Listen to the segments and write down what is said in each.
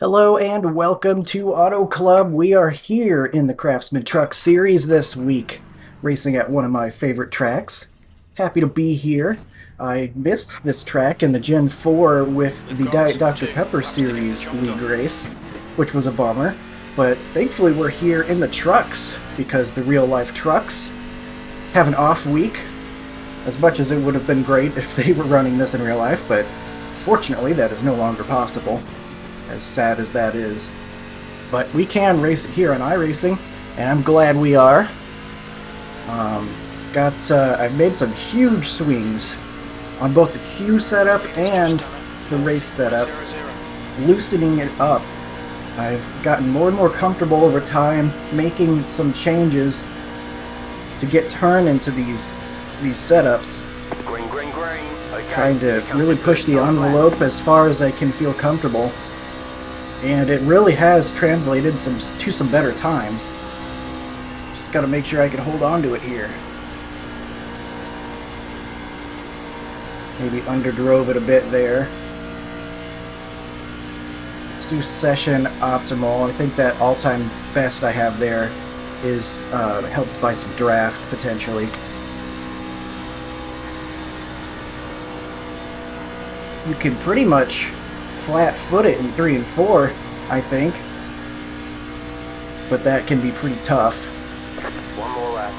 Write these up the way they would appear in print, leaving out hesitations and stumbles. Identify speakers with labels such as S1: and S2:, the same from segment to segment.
S1: Hello and welcome to Auto Club. We are here in the Craftsman Truck Series this week, racing at one of my favorite tracks. Happy to be here. I missed this track in the Gen 4 with the Diet Dr. Pepper Series League race, which was a bummer, but thankfully we're here in the trucks because the real-life trucks have an off week, as much as it would have been great if they were running this in real life, but fortunately that is no longer possible. As sad as that is. But we can race it here on iRacing, and I'm glad we are. I've made some huge swings on both the queue setup and the race setup, loosening it up. I've gotten more and more comfortable over time, making some changes to get turn into these setups.
S2: Green. Okay.
S1: Trying to really push the envelope as far as I can feel comfortable. And it really has translated to some better times. Just gotta make sure I can hold on to it here. Maybe underdrove it a bit there. Let's do session optimal. I think that all-time best I have there is helped by some draft, potentially. You can pretty much flat-foot it in 3 and 4, I think. But that can be pretty tough.
S2: One more lap.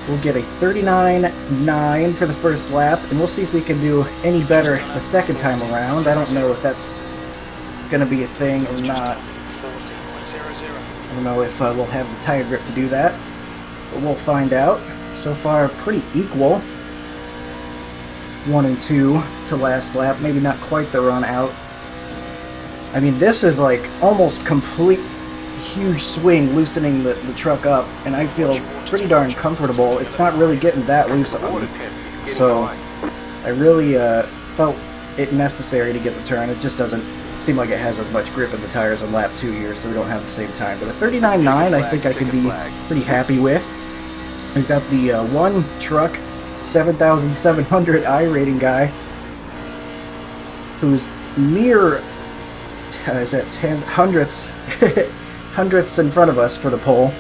S1: We'll get a 39.9 for the first lap, and we'll see if we can do any better the second time around. I don't know if that's going to be a thing or not. I don't know if we'll have the tire grip to do that, but we'll find out. So far, pretty equal. 1 and 2 to last lap, maybe not quite the run out. I mean, this is like almost complete huge swing, loosening the truck up, and I feel pretty darn comfortable. It's not really getting that loose on me, so I really felt it necessary to get the turn. It just doesn't seem like it has as much grip in the tires on lap 2 here, so we don't have the same time. But a 39.9 I think I could be pretty happy with. We've got the one truck 7,700 iRating guy who's near is at 10 hundredths hundredths in front of us for the pole.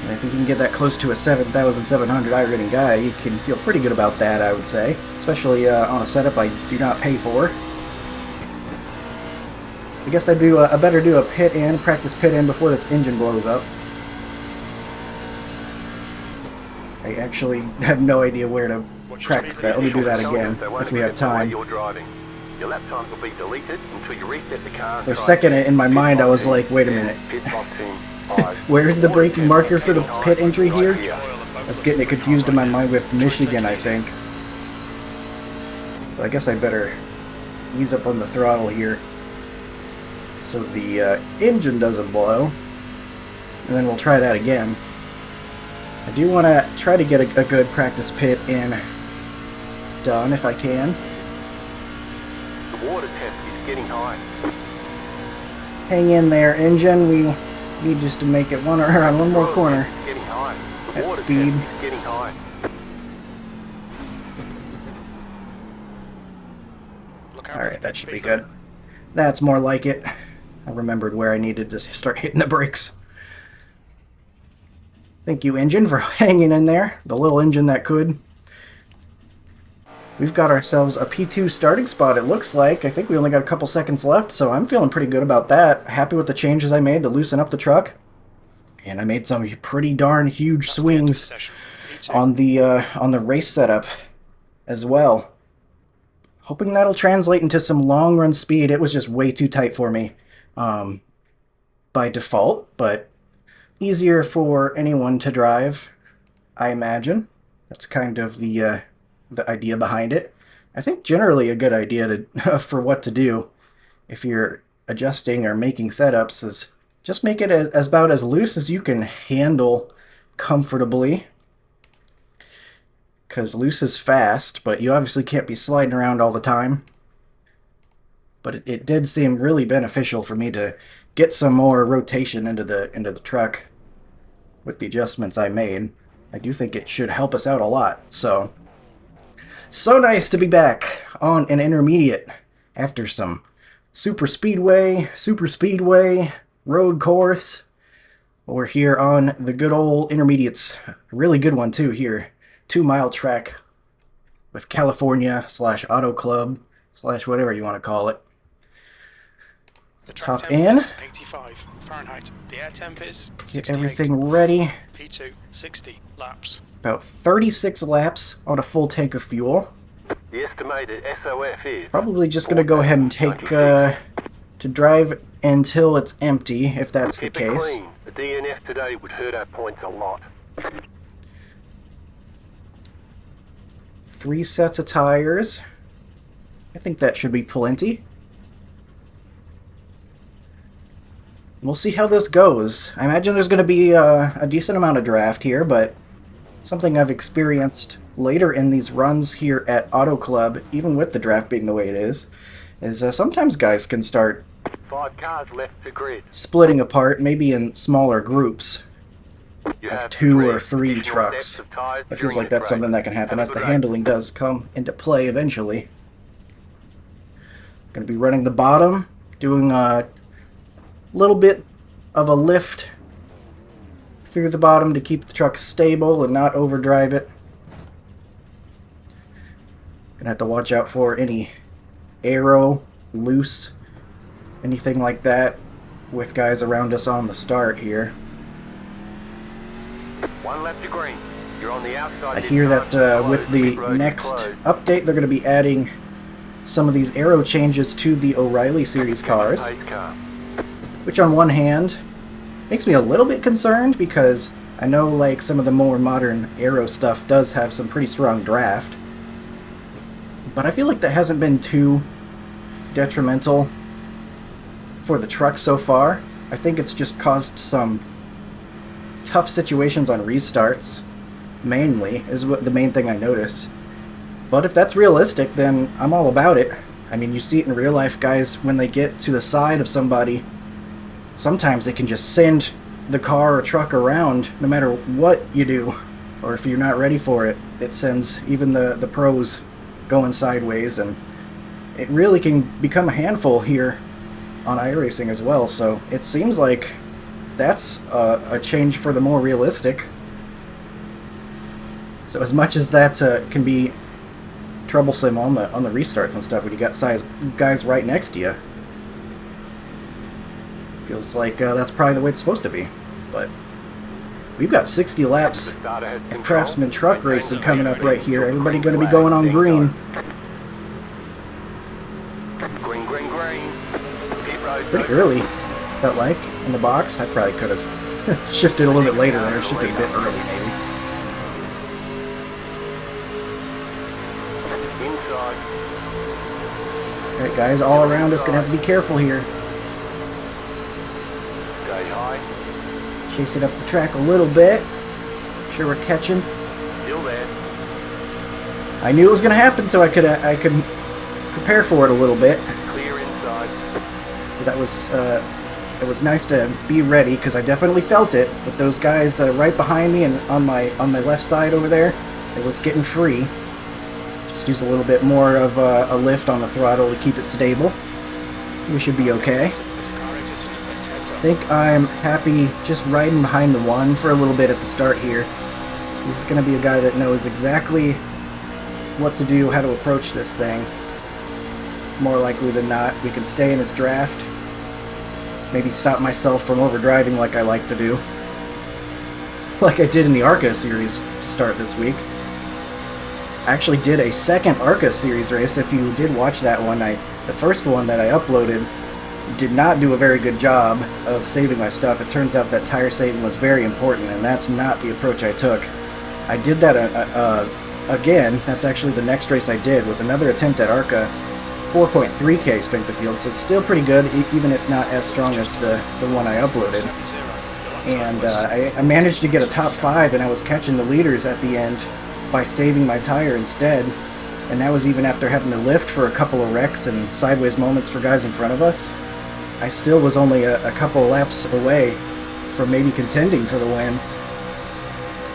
S1: And if you can get that close to a 7,700 iRating guy, you can feel pretty good about that, I would say, especially on a setup I do not pay for. I guess I better do a practice pit in before this engine blows up. I actually have no idea where to practice that. Let me do that again if we have time.
S2: Your lap times will be deleted until you reset the car.
S1: For a second in my mind I was like, wait a minute. Where's the braking marker for the pit entry here? I was getting it confused in my mind with Michigan, I think. So I guess I better ease up on the throttle here so the engine doesn't blow. And then we'll try that again. I do want to try to get a good practice pit in done if I can.
S2: The water temp is getting high.
S1: Hang in there, engine. We need just to make it around one more corner
S2: Getting high. The
S1: at
S2: water
S1: speed.
S2: temp is getting high.
S1: Alright, that should be good. That's more like it. I remembered where I needed to start hitting the brakes. Thank you, engine, for hanging in there. The little engine that could. We've got ourselves a P2 starting spot, it looks like. I think we only got a couple seconds left, so I'm feeling pretty good about that. Happy with the changes I made to loosen up the truck. And I made some pretty darn huge swings on the race setup as well. Hoping that'll translate into some long-run speed. It was just way too tight for me by default, but easier for anyone to drive, I imagine. That's kind of the idea behind it. I think generally a good idea to for what to do if you're adjusting or making setups is just make it as about as loose as you can handle comfortably. Because loose is fast, but you obviously can't be sliding around all the time. But it did seem really beneficial for me to get some more rotation into the truck with the adjustments I made. I do think it should help us out a lot. So nice to be back on an intermediate after some super speedway, road course. We're here on the good old intermediates. A really good one too here. 2-mile track with California / Auto Club / whatever you want to call it.
S3: The
S1: Hop in.
S3: 85 Fahrenheit. The air temp is
S1: Get everything ready.
S3: P2 60 laps.
S1: About 36 laps on a full tank of fuel.
S2: The estimated SOF is...
S1: Probably just going to go ahead and take to drive until it's empty, if that's the
S2: Keep it
S1: case.
S2: clean. The DNF today would hurt our points a lot.
S1: 3 sets of tires. I think that should be plenty. We'll see how this goes. I imagine there's going to be a decent amount of draft here, but something I've experienced later in these runs here at Auto Club, even with the draft being the way it is sometimes guys can start
S2: 5 cars left to grid.
S1: splitting apart, maybe in smaller groups
S2: You
S1: of
S2: have
S1: 2 or
S2: grid.
S1: 3
S2: Additional
S1: trucks.
S2: depth of tires
S1: It feels
S2: during
S1: like
S2: this
S1: that's something
S2: race.
S1: that can happen
S2: Have a
S1: as the
S2: good race.
S1: handling does come into play eventually. Going to be running the bottom, doing a little bit of a lift through the bottom to keep the truck stable and not overdrive it. Gonna have to watch out for any aero, loose, anything like that with guys around us on the start here.
S2: 1 left to green. You're on the outside.
S1: I
S2: this
S1: hear
S2: time.
S1: that with
S2: Closed.
S1: the
S2: Pit road is
S1: next
S2: closed.
S1: update they're going to be adding some of these aero changes to the O'Reilly series cars,
S2: Pace car.
S1: which on one hand makes me a little bit concerned because I know like some of the more modern aero stuff does have some pretty strong draft, but I feel like that hasn't been too detrimental for the truck so far. I think it's just caused some tough situations on restarts, mainly, is what the main thing I notice. But if that's realistic, then I'm all about it. I mean, you see it in real life, guys, when they get to the side of somebody, sometimes they can just send the car or truck around no matter what you do. Or if you're not ready for it, it sends even the pros going sideways, and it really can become a handful here on iRacing as well. So it seems like that's a change for the more realistic. So as much as that can be troublesome on the restarts and stuff when you got guys right next to you, feels like that's probably the way it's supposed to be. But we've got 60 laps of Craftsman truck racing coming up right here. Everybody going to be going on green.
S2: Green, green, green. Pit road.
S1: Pretty early, felt like, in the box. I probably could have shifted a little bit later there, shifted a bit early maybe.
S2: Inside.
S1: Alright guys, all around us, gonna have to be careful here.
S2: Stay high.
S1: Chase it up the track a little bit. Make sure we're catching.
S2: Still there.
S1: I knew it was gonna happen, so I could prepare for it a little bit.
S2: Clear inside.
S1: So that was it was nice to be ready because I definitely felt it with those guys right behind me and on my left side over there. It was getting free. Just use a little bit more of a lift on the throttle to keep it stable. We should be okay. I think I'm happy just riding behind the one for a little bit at the start here. He's going to be a guy that knows exactly what to do, how to approach this thing. More likely than not, we can stay in his draft. Maybe stop myself from overdriving like I like to do. Like I did in the ARCA series to start this week. I actually did a second ARCA series race. If you did watch that one, the first one that I uploaded did not do a very good job of saving my stuff. It turns out that tire saving was very important, and that's not the approach I took. I did that again. That's actually the next race I did, was another attempt at ARCA. 4.3k strength of field, so it's still pretty good, even if not as strong as the one I uploaded. And I managed to get a top 5, and I was catching the leaders at the end by saving my tire instead. And that was even after having to lift for a couple of wrecks and sideways moments for guys in front of us. I still was only a couple laps away from maybe contending for the win.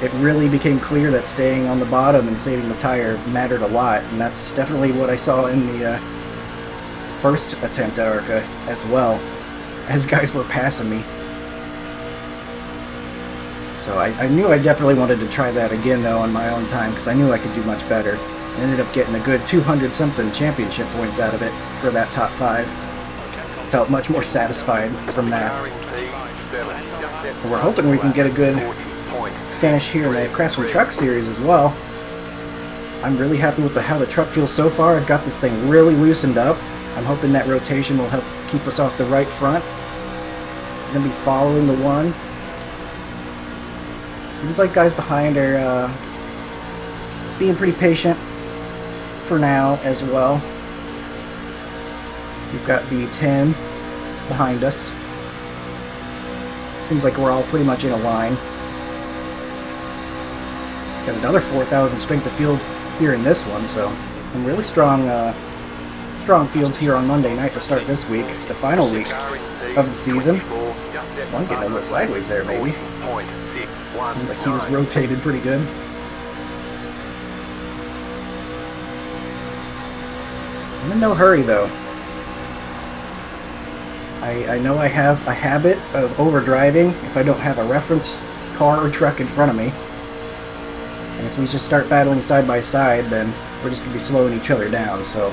S1: It really became clear that staying on the bottom and saving the tire mattered a lot, and that's definitely what I saw in the first attempt at ARCA as well, as guys were passing me. So I knew I definitely wanted to try that again, though, on my own time, because I knew I could do much better. I ended up getting a good 200-something championship points out of it for that top 5. Felt much more satisfied from that. So we're hoping we can get a good finish here in the Craftsman Truck Series as well. I'm really happy with how the truck feels so far. I've got this thing really loosened up. I'm hoping that rotation will help keep us off the right front. I'm going to be following the one. Seems like guys behind are being pretty patient for now as well. We've got the 10 behind us. Seems like we're all pretty much in a line. Got another 4,000 strength of field here in this one, so some really strong fields here on Monday night to start this week, the final week of the season. One getting a little sideways there, maybe. Seems like he was rotated pretty good. I'm in no hurry, though. I know I have a habit of overdriving if I don't have a reference car or truck in front of me. And if we just start battling side by side, then we're just going to be slowing each other down. So,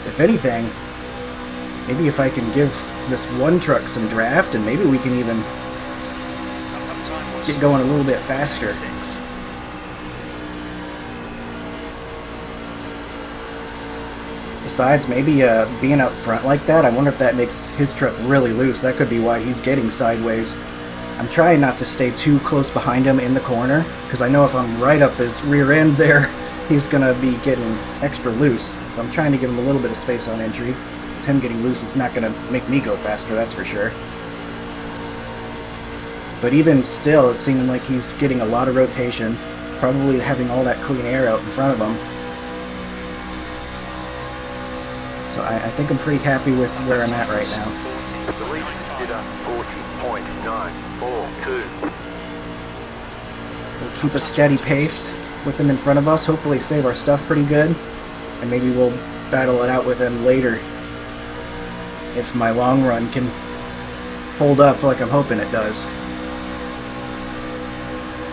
S1: if anything, maybe if I can give this one truck some draft, and maybe we can even get going a little bit faster. Besides, maybe being out front like that, I wonder if that makes his truck really loose. That could be why he's getting sideways. I'm trying not to stay too close behind him in the corner, because I know if I'm right up his rear end there, he's going to be getting extra loose. So I'm trying to give him a little bit of space on entry. Because him getting loose is not going to make me go faster, that's for sure. But even still, it's seeming like he's getting a lot of rotation, probably having all that clean air out in front of him. So I think I'm pretty happy with where I'm at right now. We'll keep a steady pace with him in front of us, hopefully save our stuff pretty good, and maybe we'll battle it out with him later if my long run can hold up like I'm hoping it does.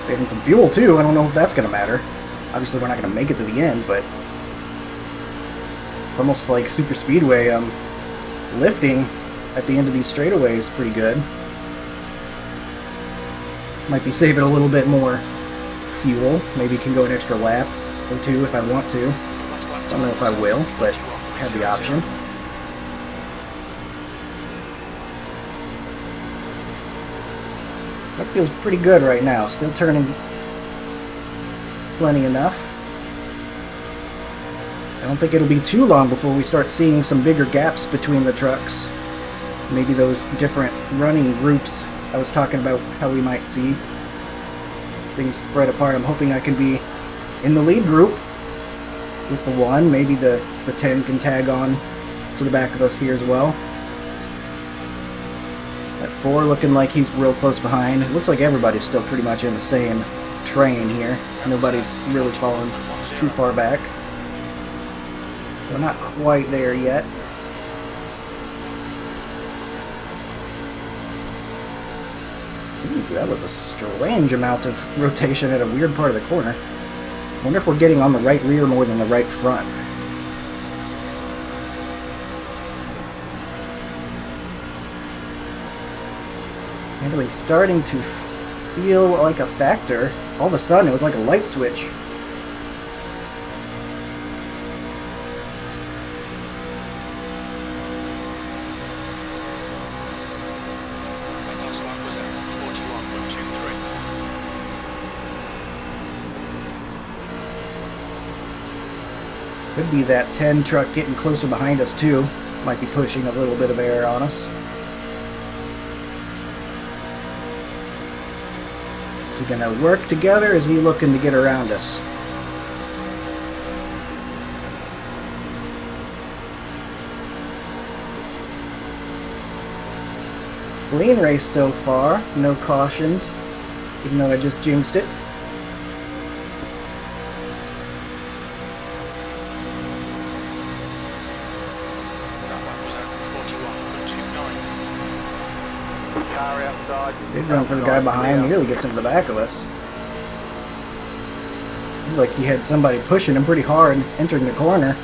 S1: Saving some fuel too, I don't know if that's going to matter. Obviously we're not going to make it to the end, but it's almost like super speedway. Lifting at the end of these straightaways pretty good. Might be saving a little bit more fuel. Maybe can go an extra lap or two if I want to. Don't know if I will, but I have the option. That feels pretty good right now. Still turning plenty enough. I don't think it'll be too long before we start seeing some bigger gaps between the trucks. Maybe those different running groups I was talking about how we might see things spread apart. I'm hoping I can be in the lead group with the 1. Maybe the 10 can tag on to the back of us here as well. That 4 looking like he's real close behind. It looks like everybody's still pretty much in the same train here. Nobody's really fallen too far back. We're not quite there yet. Ooh, that was a strange amount of rotation at a weird part of the corner. I wonder if we're getting on the right rear more than the right front. Really starting to feel like a factor. All of a sudden, it was like a light switch. Could be that 10 truck getting closer behind us too. Might be pushing a little bit of air on us. Is he gonna work together? Is he looking to get around us? Clean race so far. No cautions. Even though I just jinxed it.
S2: car outside.
S1: Big run for the guy behind. Nearly gets into the back of us. Looked like he had somebody pushing him pretty hard, entering the corner.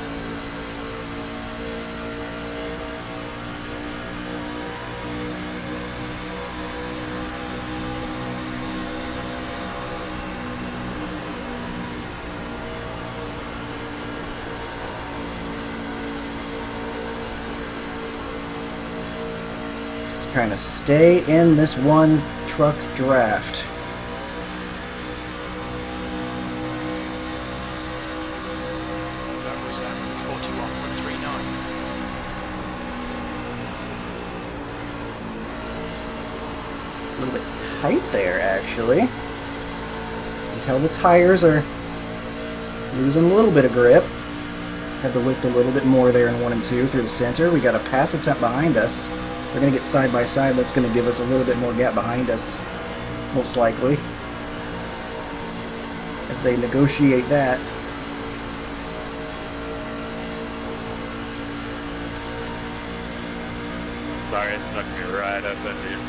S1: Trying to stay in this one truck's draft.
S3: That was 41.39.
S1: A little bit tight there, actually. You can tell the tires are losing a little bit of grip. Had to lift a little bit more there in 1 and 2 through the center. We got a pass attempt behind us. We're going to get side by side. That's going to give us a little bit more gap behind us, most likely, as they negotiate that.
S4: Sorry, it stuck me right up in here.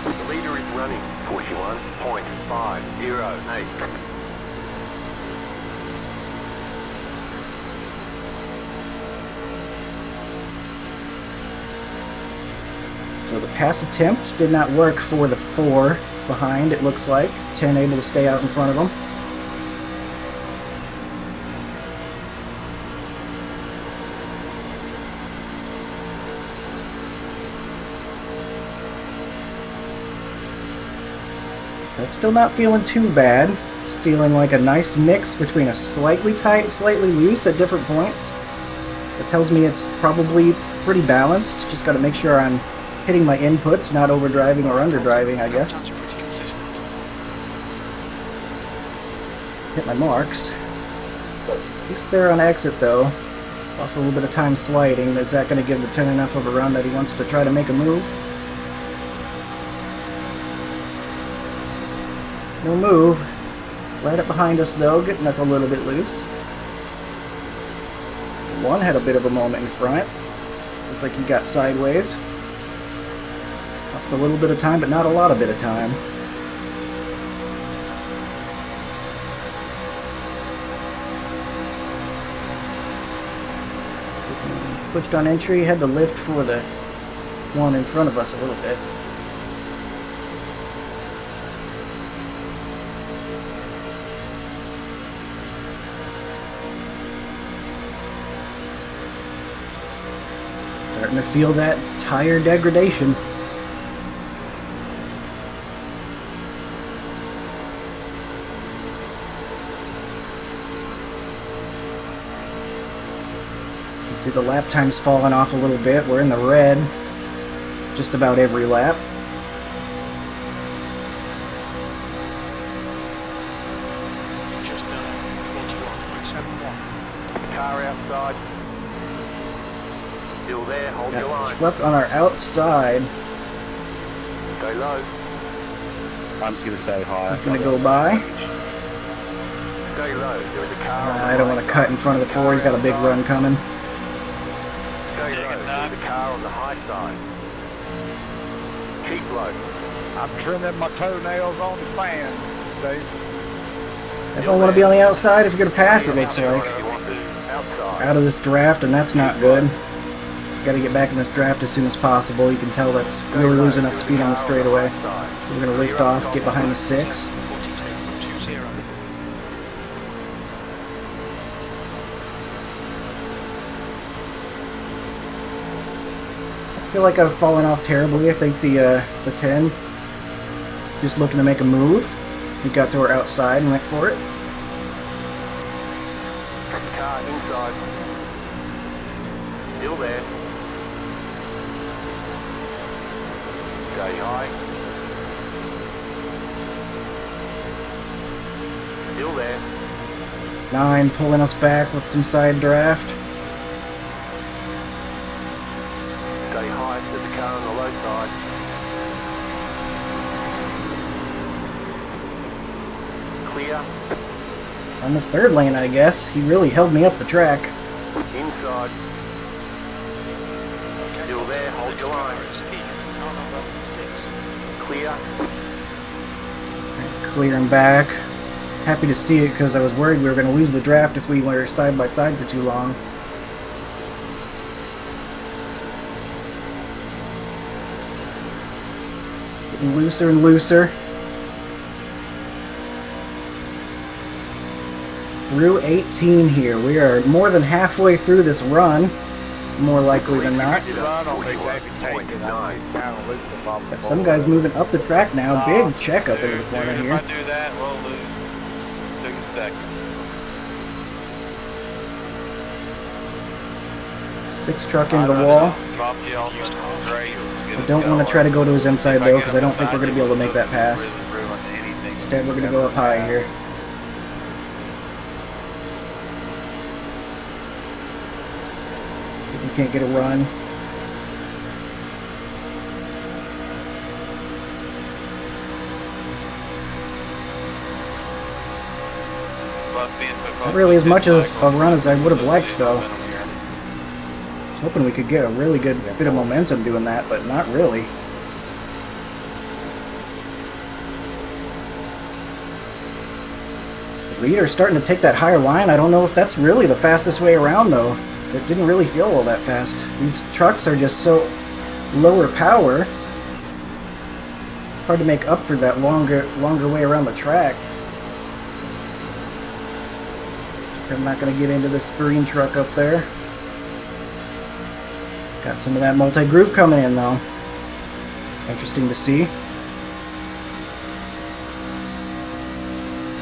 S2: The leader is running 41.508.
S1: So the pass attempt did not work for the 4 behind, it looks like. 10 able to stay out in front of them. But still not feeling too bad. It's feeling like a nice mix between a slightly tight, slightly loose at different points. That tells me it's probably pretty balanced. Just got to make sure I'm hitting my inputs, not overdriving or underdriving, I guess.
S3: Times are pretty consistent.
S1: Hit my marks. At least they're on exit, though. Lost a little bit of time sliding. Is that going to give the 10 enough of a run that he wants to try to make a move? No move. Right up behind us, though, getting us a little bit loose. One had a bit of a moment in front. Looked like he got sideways. Lost a little bit of time, but not a lot of bit of time. Pushed on entry, had to lift for the one in front of us a little bit. Starting to feel that tire degradation. See the lap time's falling off a little bit. We're in the red just about every lap.
S3: Just done 41.71.
S2: Car outside. Still there, hold your
S1: Got
S2: line.
S1: swept on our outside.
S2: Stay low.
S4: I'm going to stay high.
S1: He's going to go by.
S2: Stay low. There is a car on the
S1: I don't want
S2: high
S1: to cut in
S2: side.
S1: front of the 4. He's got a big
S2: Car
S1: run
S2: outside.
S1: coming.
S2: Stay
S4: Yeah,
S2: low.
S4: get that.
S2: There's a car on the high side. Keep low.
S5: I'm trimming my toenails on the fan, Dave.
S1: Definitely want to be on the outside if you're going to pass, it looks like.
S2: You want to outside.
S1: Out of this draft, and that's not good. Got to get back in this draft as soon as possible. You can tell that's really losing us speed on the straightaway. So we're going to lift off, get behind the 6.
S3: 42.20.
S1: I feel like I've fallen off terribly. I think the 10 just looking to make a move. We got to our outside and went for it.
S2: Car inside. Still there. Stay high. Still there.
S1: 9 pulling us back with some side draft.
S2: Stay high. There's a car on the low side. Clear.
S1: On this third lane, I guess. He really held me up the track.
S2: Inside.
S3: Okay,
S2: Still there, hold your line.
S3: It's Heath, car number 6.
S2: Clear.
S1: Clearing back. Happy to see it because I was worried we were going to lose the draft if we were side by side for too long. Getting looser and looser. Through 18 here. We are more than halfway through this run, more likely than not.
S5: I don't think they can take it. I think it's kind of loose above the
S1: Got some
S5: board.
S1: guys moving up the track now. Big check up into the corner
S4: If
S1: here.
S4: I do that, we'll lose 2 seconds.
S1: 6 truck into the wall.
S4: Drop you off the straight.
S1: I don't want to try to go to his inside though, because I don't think we're going to be able to make that pass. Instead, we're going to go up high here. See if we can't get a run. Not really as much of a run as I would have liked though. I was hoping we could get a really good bit of momentum doing that, but not really. The leader's starting to take that higher line. I don't know if that's really the fastest way around though. It didn't really feel all that fast. These trucks are just so lower power. It's hard to make up for that longer way around the track. I'm not going to get into this green truck up there. Got some of that multi-groove coming in though. Interesting to see.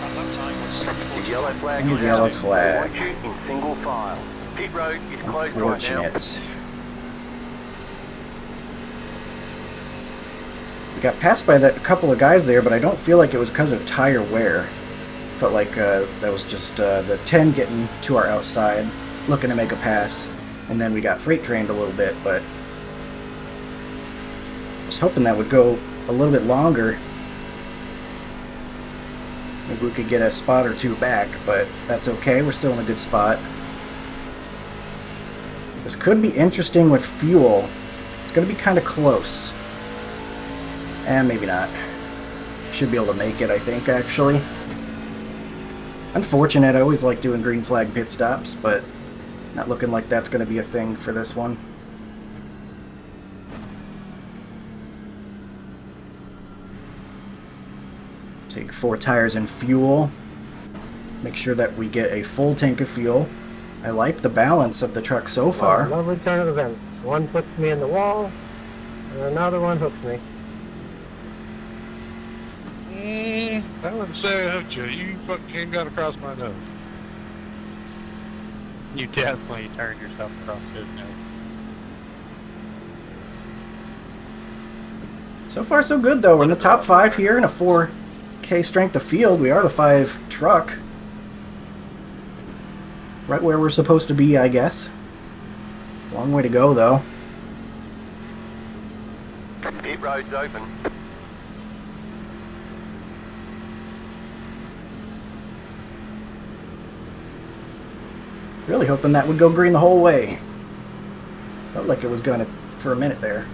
S3: Our lap time was
S2: The
S3: 41.
S2: yellow flag
S1: And
S2: is
S1: yellow
S2: out.
S1: flag.
S2: Want you in single file. Pit road is closed right now.
S1: Unfortunate. We got passed by that couple of guys there, but I don't feel like it was because of tire wear. Felt like that was just the 10 getting to our outside, looking to make a pass, and then we got freight trained a little bit, but I was hoping that would go a little bit longer. Maybe we could get a spot or two back, but that's okay, we're still in a good spot. This could be interesting with fuel. It's going to be kind of close. And maybe not. Should be able to make it, I think, actually. Unfortunate, I always like doing green flag pit stops, but not looking like that's going to be a thing for this one. Take 4 tires and fuel. Make sure that we get a full tank of fuel. I like the balance of the truck so far.
S6: One return of events. One puts me in the wall, and another one hooks me.
S4: I wouldn't say I hooked you. You fucking got across my nose. You definitely turned yourself across his nose.
S1: So far so good though. We're in the top 5 here in a 4K strength of field. We are the 5 truck. Right where we're supposed to be, I guess. Long way to go though.
S2: Pit road's open.
S1: Really hoping that would go green the whole way. Felt like it was gonna for a minute there.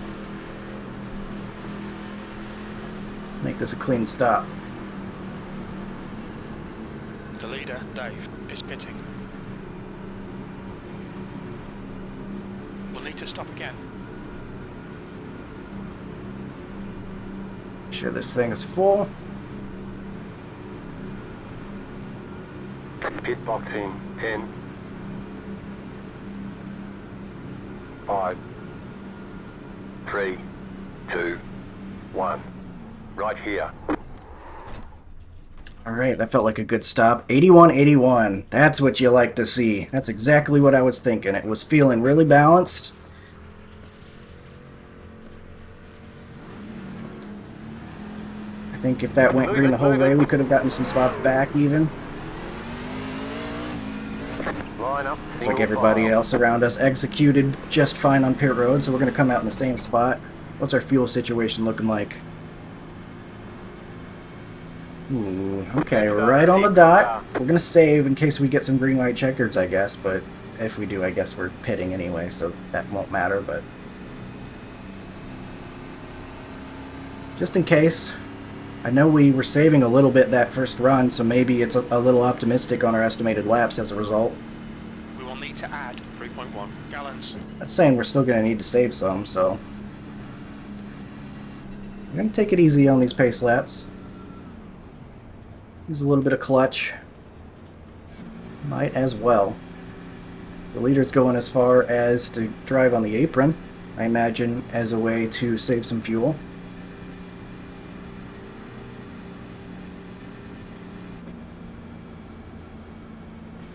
S1: Let's make this a clean stop.
S3: The leader, Dave, is pitting. We'll need to stop again.
S1: Make sure this thing is full.
S2: Pit box in 10. 5, 3, 2, 1. Right here.
S1: Alright, that felt like a good stop. 81-81. That's what you like to see. That's exactly what I was thinking. It was feeling really balanced. I think if that went green the whole way, we could have gotten some spots back even.
S2: Line up.
S1: Looks like everybody else around us executed just fine on pit road, so we're going to come out in the same spot. What's our fuel situation looking like? Ooh, okay, we're right on the dot. We're going to save in case we get some green-white checkers, I guess, but if we do, I guess we're pitting anyway, so that won't matter, but just in case. I know we were saving a little bit that first run, so maybe it's a little optimistic on our estimated laps as a result.
S3: We will need to add 3.1 gallons.
S1: That's saying we're still going to need to save some, so we're going to take it easy on these pace laps. Use a little bit of clutch. Might as well. The leader's going as far as to drive on the apron, I imagine, as a way to save some fuel.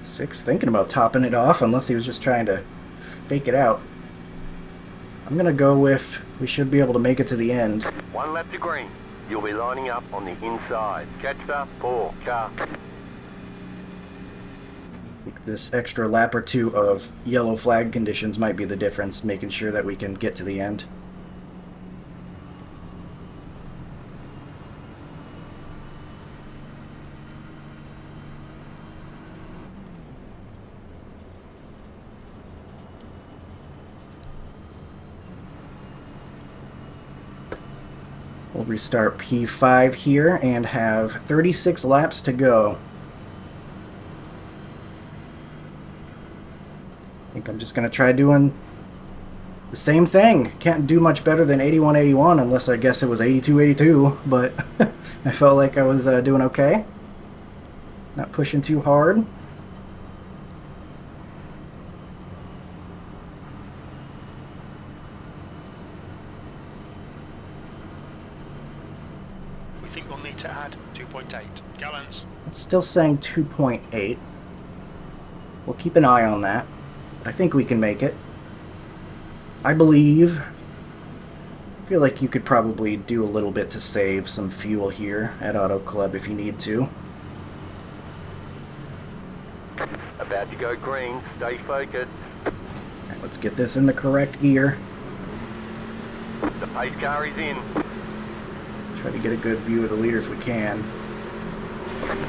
S1: Sixth thinking about topping it off, unless he was just trying to fake it out. I'm going to go with we should be able to make it to the end.
S2: 1 lap to green. You'll be lining up on the inside. Catch the 4 car.
S1: I think this extra lap or two of yellow flag conditions might be the difference, making sure that we can get to the end. We'll restart P5 here and have 36 laps to go. I think I'm just going to try doing the same thing. Can't do much better than 81-81 unless I guess it was 82-82, but I felt like I was doing okay. Not pushing too hard.
S3: We think we'll need to add 2.8 gallons.
S1: It's still saying 2.8. We'll keep an eye on that. I think we can make it. I believe. I feel like you could probably do a little bit to save some fuel here at Auto Club if you need to.
S2: About to go green. Stay focused.
S1: Alright, let's get this in the correct gear.
S2: The pace car is in.
S1: Let's try to get a good view of the leader if we can.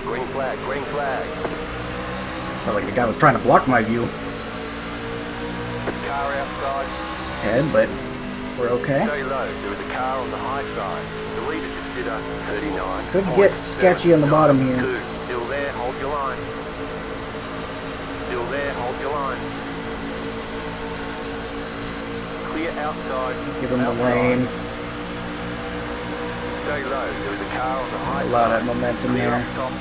S2: Green flag, green flag.
S1: Felt like the guy was trying to block my view
S2: Car outside.
S1: ahead, but we're okay.
S2: Stay low. There is a car on the high side. The leader consider 39.
S1: This could get sketchy on the bottom here.
S2: Still there, hold your line. Still there, hold your line. Clear outside.
S1: Give him the
S2: outside.
S1: lane.
S2: Stay low. There is a car on the high
S1: A
S2: side.
S1: lot of momentum
S2: Clear
S1: there.
S2: up top.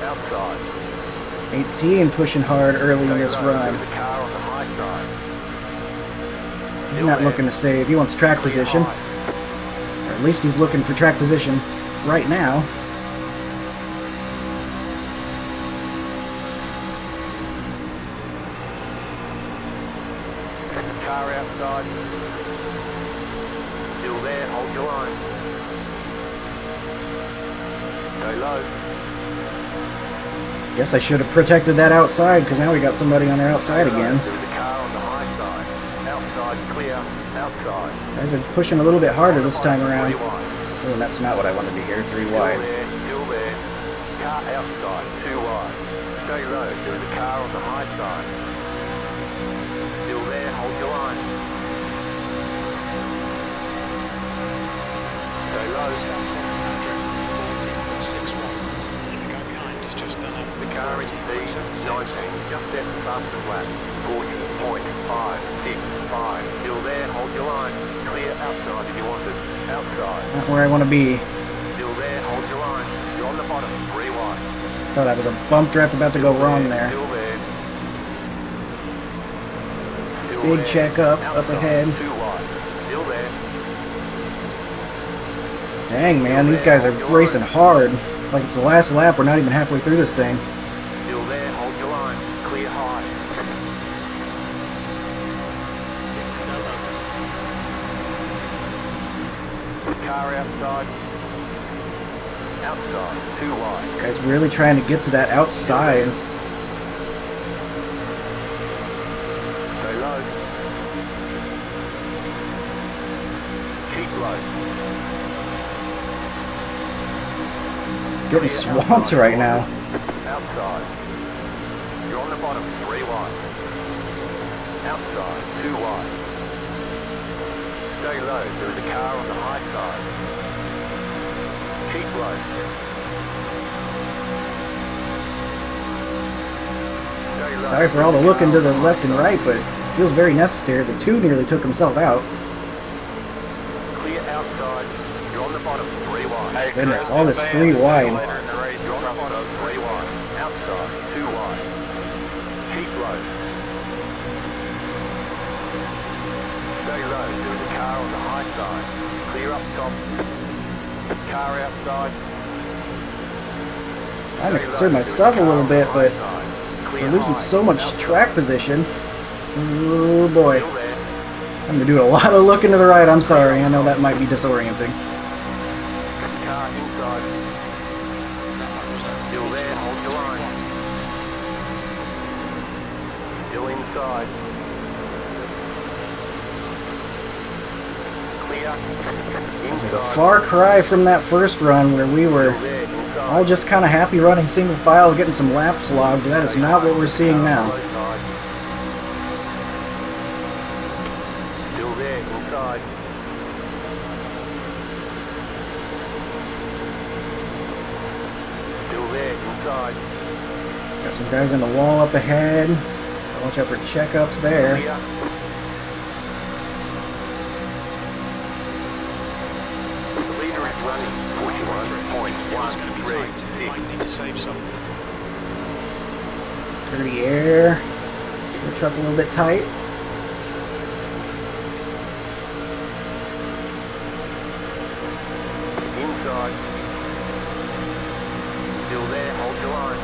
S2: Outside.
S1: 18 pushing hard early in
S2: Stay
S1: this
S2: low.
S1: run.
S2: There is a car on the high side.
S1: He's not looking to save. He wants track position. Or at least he's looking for track position right now.
S2: Car outside. Still there, hold your line. Stay low.
S1: Guess I should have protected that outside, because now we got somebody on our outside again.
S2: There is a car on the high side. Outside, clear. Outside.
S1: Guys are pushing a little bit harder this time around.
S2: 3 wide.
S1: Oh, and that's not what I wanted to hear. 3
S2: Still
S1: wide.
S2: there, still there. Car outside, 2 wide. Stay low. There is a car on the high side. Still there, hold your line. Stay low.
S3: 14.61. And the guy behind has just done a
S2: The car is D19, just set the fastest lap. 40.565. Still there, hold your line. Clear outside if you want it. Outside.
S1: Not where I want to be.
S2: Still there, hold your line. You're on the bottom, 3 wide.
S1: Thought I was a bump draft about to go wrong there.
S2: Still there. Still
S1: Big
S2: there.
S1: check up
S2: Outside,
S1: ahead.
S2: 2 wide. Still there.
S1: Dang, man, these guys are racing hard. Like it's the last lap. We're not even halfway through this thing.
S2: Still there, hold your line. Clear high. Car outside. Outside, 2 wide.
S1: Guys really trying to get to that outside.
S2: Stay low. Keep low.
S1: getting swamped right now.
S2: Outside. You're on the bottom, 3 wide. Outside, 2 wide. Stay low, there is a car on the high side. Keep low. Stay low.
S1: Sorry for all the looking to the left and right, but it feels very necessary. The 2 nearly took himself out.
S2: Clear outside. You're on the bottom, 3 wide.
S4: Hey,
S1: Goodness,
S4: Chris,
S1: all this
S4: that
S1: 3
S4: van
S1: wide.
S4: later in the race,
S2: You're on the bottom, 3 wide. Outside, 2 wide. Keep low. Stay low. There is a car on the high side. Clear up top. Car outside.
S1: I'm gonna conserve my stuff a little bit, but we're losing so much track position. Oh boy.
S2: Still there.
S1: I'm gonna do a lot of looking to the right. I'm sorry. I know that might be disorienting.
S2: Car inside. Still there. Hold your line. Still inside. Clear.
S1: This is a far cry from that first run where we were all just kind of happy running single file, getting some laps logged. That is not what we're seeing now.
S2: Still there, inside. Still there, inside.
S1: Got some guys in the wall up ahead. Watch out for checkups there.
S2: Clear. The leader is running 41.136.
S3: Might need to save some.
S1: Dirty air. Keep the truck a little bit tight.
S2: Inside. Still there, hold your line.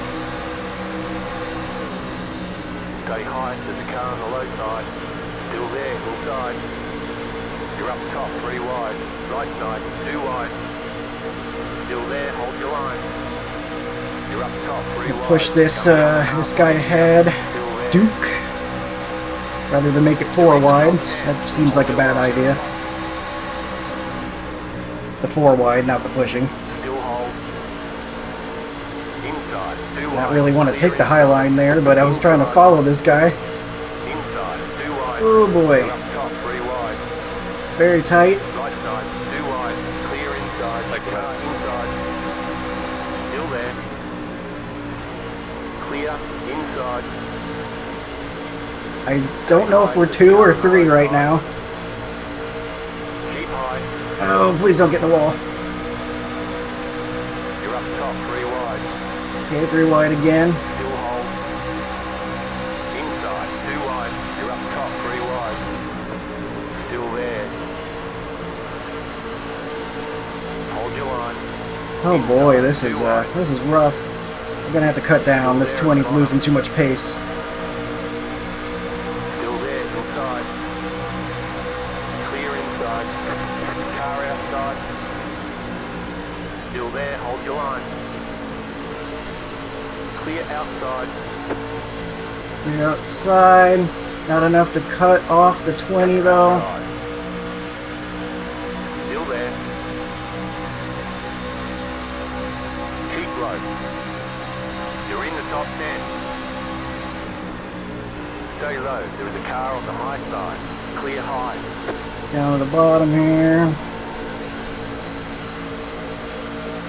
S2: Stay high, there's a car on the low side. Still there, inside. You're up top, 3 wide. Right side, 2 wide. Still there, hold your line. You're up top, 3 wide.
S1: Push this this guy ahead,
S2: Still there.
S1: Duke, rather than make it 4 wide. That seems like a bad idea. The 4 wide, not the pushing.
S2: Still hold. Inside, 2 wide.
S1: Not really want to take the high line there, but I was trying to follow this guy.
S2: Inside, 2 wide.
S1: Oh boy,
S2: You're up top, 3 wide.
S1: very tight.
S2: Right side, 2 wide. Clear inside.
S4: Take
S2: Car inside. Still there. Clear inside.
S1: I don't know if we're 2 or 3 right now.
S2: Keep high.
S1: Oh, please don't get in the wall.
S2: You're up top, 3 wide.
S1: Okay, 3 wide again.
S2: Still hold. Inside, 2 wide. You're up top, 3 wide. Still there. Hold your line.
S1: Oh boy, this is rough. I'm gonna have to cut down. This 20's losing too much pace.
S2: Still there, inside. Clear inside. Car outside. Still there, hold your line. Clear outside.
S1: Clear outside. Not enough to cut off the 20 though.
S2: Still there. Keep low. You're in the top 10. Stay low. There is a car on the high side. Clear high.
S1: Down to the bottom here.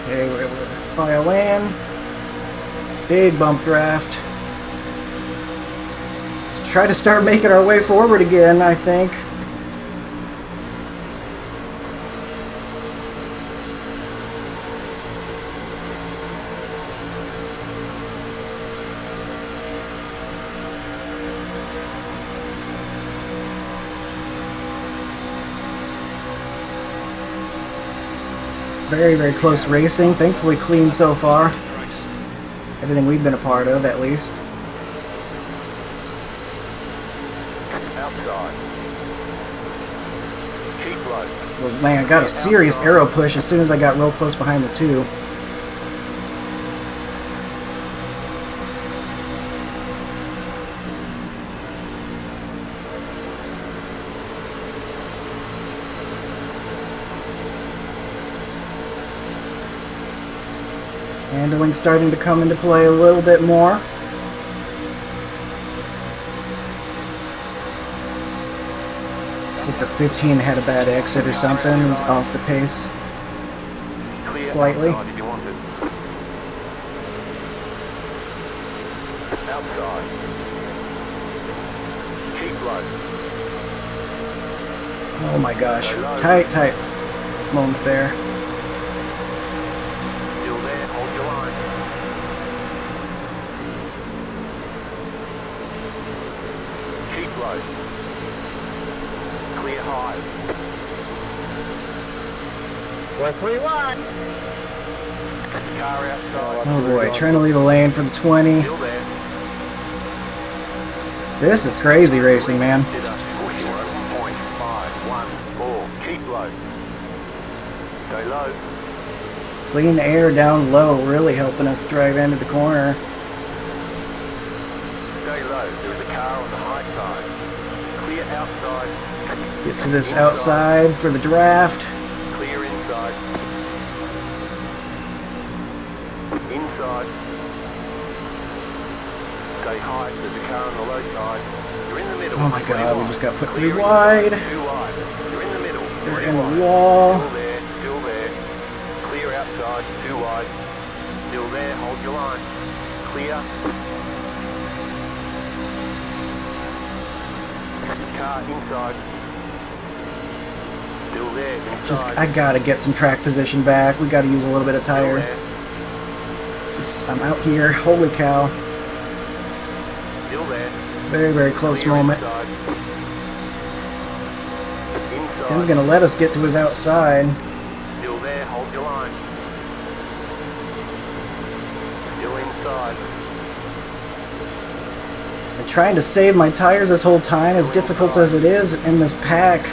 S1: Okay, we're able to file in. Big bump draft. Let's try to start making our way forward again, I think. Very, very close racing. Thankfully clean so far.
S3: Race.
S1: Everything we've been a part of, at least.
S2: Outside. Keep low.
S1: Well, man, I got a serious arrow push as soon as I got real close behind the 2. Handling starting to come into play a little bit more. It's like the 15 had a bad exit or something. He's off the pace slightly.
S2: Outside if you want it. Outside. Keep low.
S1: Oh my gosh. Tight moment there.
S2: Still there, hold your line. Keep low. Clear high.
S6: We're 3-1.
S2: Car outside.
S1: Oh boy, trying to leave a lane for the 20.
S2: Still there.
S1: This is crazy racing, man.
S2: 0.514. Keep low. Go low.
S1: Clean air down low, really helping us drive into the corner.
S2: Stay low. There is a car on the high side. Clear outside.
S1: Let's get to this outside for the draft.
S2: Clear inside. Inside. Stay high. There's a car on the low side. You're in the middle.
S1: Oh my god, we just got put
S2: Clear
S1: through
S2: inside.
S1: wide.
S2: Too wide. You're in the middle.
S1: We're
S2: Too
S1: in
S2: wide.
S1: the wall.
S2: Still there. Still there. Clear outside. Too wide. Still there. Hold your line. Clear. Car inside. Still there. Inside.
S1: I gotta get some track position back. We gotta use a little bit of
S2: Still
S1: tire.
S2: there.
S1: I'm out here. Holy cow.
S2: Still there.
S1: Very, very close
S2: Clear
S1: moment.
S2: inside. Inside.
S1: Tim's gonna let us get to his outside.
S2: Still there, hold your line. Still inside.
S1: I'm trying to save my tires this whole time, as difficult as it is in this pack.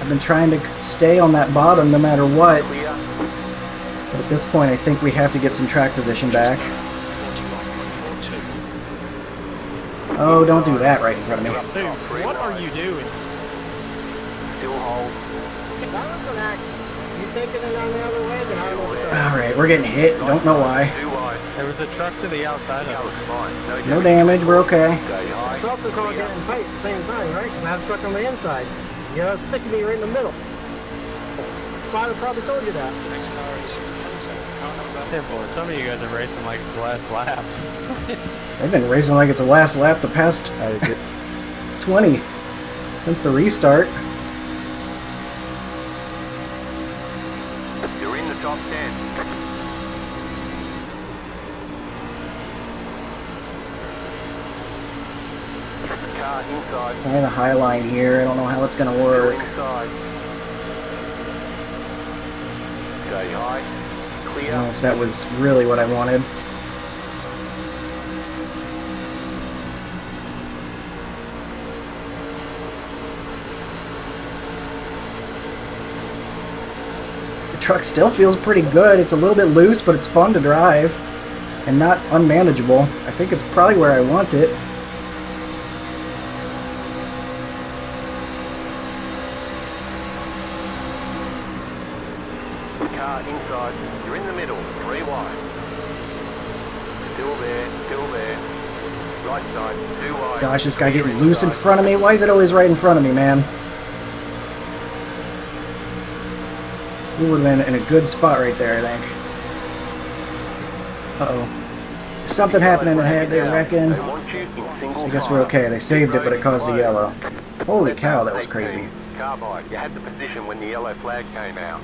S1: I've been trying to stay on that bottom no matter what.
S2: Clear.
S1: But at this point, I think we have to get some track position back.
S3: 41.42.
S1: Oh, don't do that right in front of me.
S5: Dude, what are you doing?
S2: Still hold.
S6: That was an accident. You taking it on the other way, then I will start.
S1: Alright, we're getting hit. Don't know why.
S2: Too wide.
S5: There was a truck to the outside
S2: That
S5: of
S2: was fine.
S1: No damage, we're okay.
S2: Stay high.
S6: Truck is all getting tight at the same time, right? And I have a truck on the inside. You know, it's sticking me right in the middle. Spotter probably told you that.
S3: Next car is Hunter. Can't have that.
S5: Simple. Some of you guys are racing like it's the last lap.
S1: They've been racing like it's the last lap the past 20 since the restart.
S2: You're in the top 10. Car inside.
S1: I'm in a high line here. I don't know how it's gonna work.
S2: Inside. Stay high.
S1: I
S2: Clear.
S1: don't know if that was really what I wanted. The truck still feels pretty good. It's a little bit loose, but it's fun to drive and not unmanageable. I think it's probably where I want it.
S2: Car inside. You're in the middle. 3 wide. Still there. Still there. Right side. 2 wide.
S1: Gosh, this guy
S2: Clear
S1: getting loose in
S2: inside.
S1: front of me. Why is it always right in front of me, man? We would have been in a good spot right there, I think. Uh-oh. There's something happening ahead. They're wrecking.
S2: They want you in single
S1: I guess
S2: file.
S1: we're okay. They saved it, but it caused a yellow. Holy
S2: Left
S1: cow,
S2: out
S1: that was
S2: 18.
S1: crazy.
S2: Carbide. You had the position when the yellow flag came out.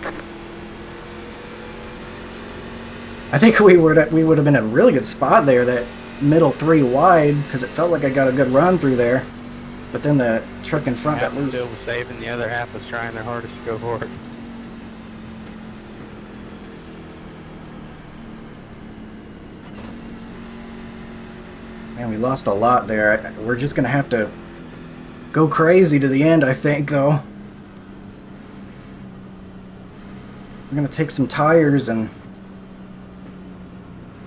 S1: I think we would have been in a really good spot there, that middle 3 wide, because it felt like I got a good run through there. But then the truck in front
S5: Half
S1: got loose.
S5: still was safe, and the other half was trying their hardest to go for it.
S1: Man, we lost a lot there. We're just going to have to go crazy to the end, I think, though. We're going to take some tires, and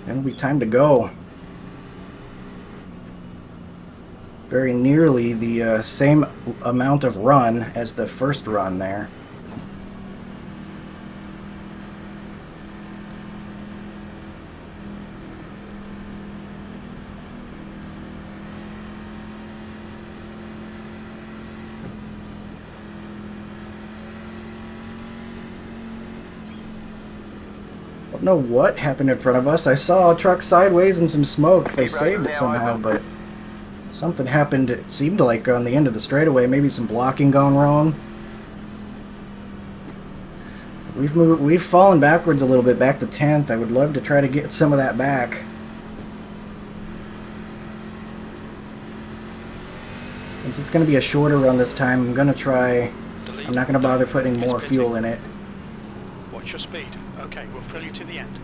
S1: it'll be time to go. Very nearly the same amount of run as the first run there. Don't know what happened in front of us. I saw a truck sideways and some smoke. They saved it somehow, but something happened. It seemed like on the end of the straightaway. Maybe some blocking gone wrong. We've fallen backwards a little bit, back to 10th. I would love to try to get some of that back. Since it's going to be a shorter run this time, I'm going to try... I'm not going to bother putting more fuel in it.
S3: What's your speed? Okay, we'll fill you to the end.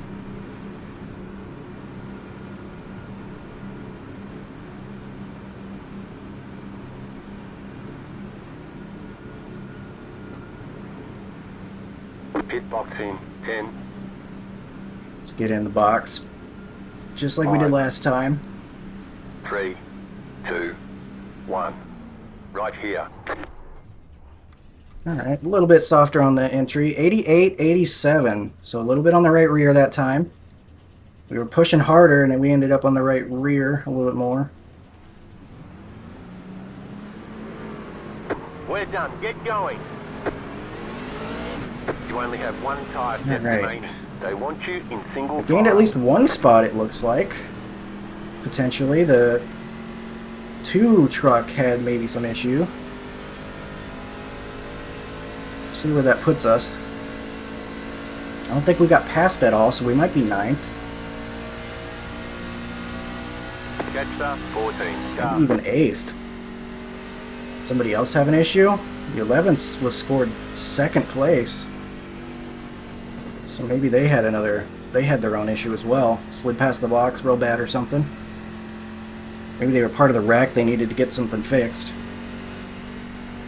S2: Pit box in 10.
S1: Let's get in the box. Just like we did last time.
S2: 3, 2, 1. Right here.
S1: Alright, a little bit softer on the entry. 88, 87. So a little bit on the right rear that time. We were pushing harder and then we ended up on the right rear a little bit more.
S2: We're done. Get going. You only have one tire set
S1: Alright.
S2: remaining. They want you in single
S1: Gained
S2: file.
S1: at least one spot, it looks like. Potentially. The 2 truck had maybe some issue. See where that puts us. I don't think we got past at all, so we might be 9th.
S2: Catch up, 14. Car.
S1: Maybe even 8th. Somebody else have an issue? The 11th was scored 2nd place. So maybe they had their own issue as well. Slid past the box real bad or something. Maybe they were part of the wreck, they needed to get something fixed.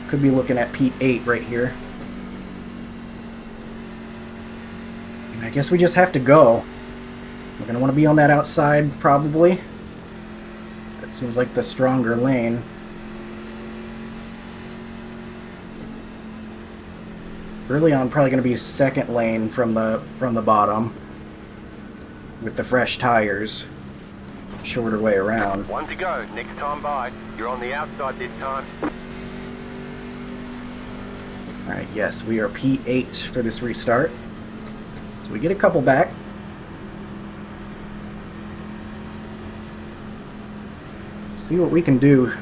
S1: Could be looking at P8 right here. And I guess we just have to go. We're going to want to be on that outside, probably. That seems like the stronger lane. Early on, probably going to be 2nd lane from the bottom. With the fresh tires. Shorter way around.
S2: 1 to go. Next time by. You're on the outside this time.
S1: Alright, yes, we are P8 for this restart. So we get a couple back. See what we can do.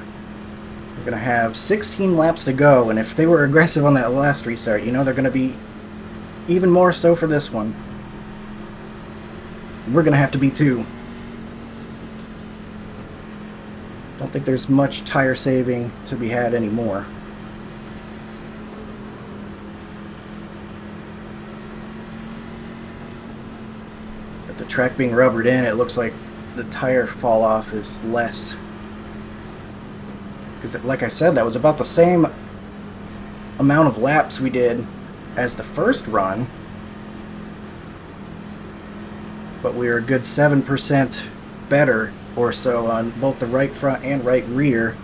S1: We're going to have 16 laps to go, and if they were aggressive on that last restart, you know they're going to be even more so for this one. We're going to have to be too. Don't think there's much tire saving to be had anymore. With the track being rubbered in, it looks like the tire fall off is less. Because like I said, that was about the same amount of laps we did as the first run. But we were a good 7% better or so on both the right front and right rear,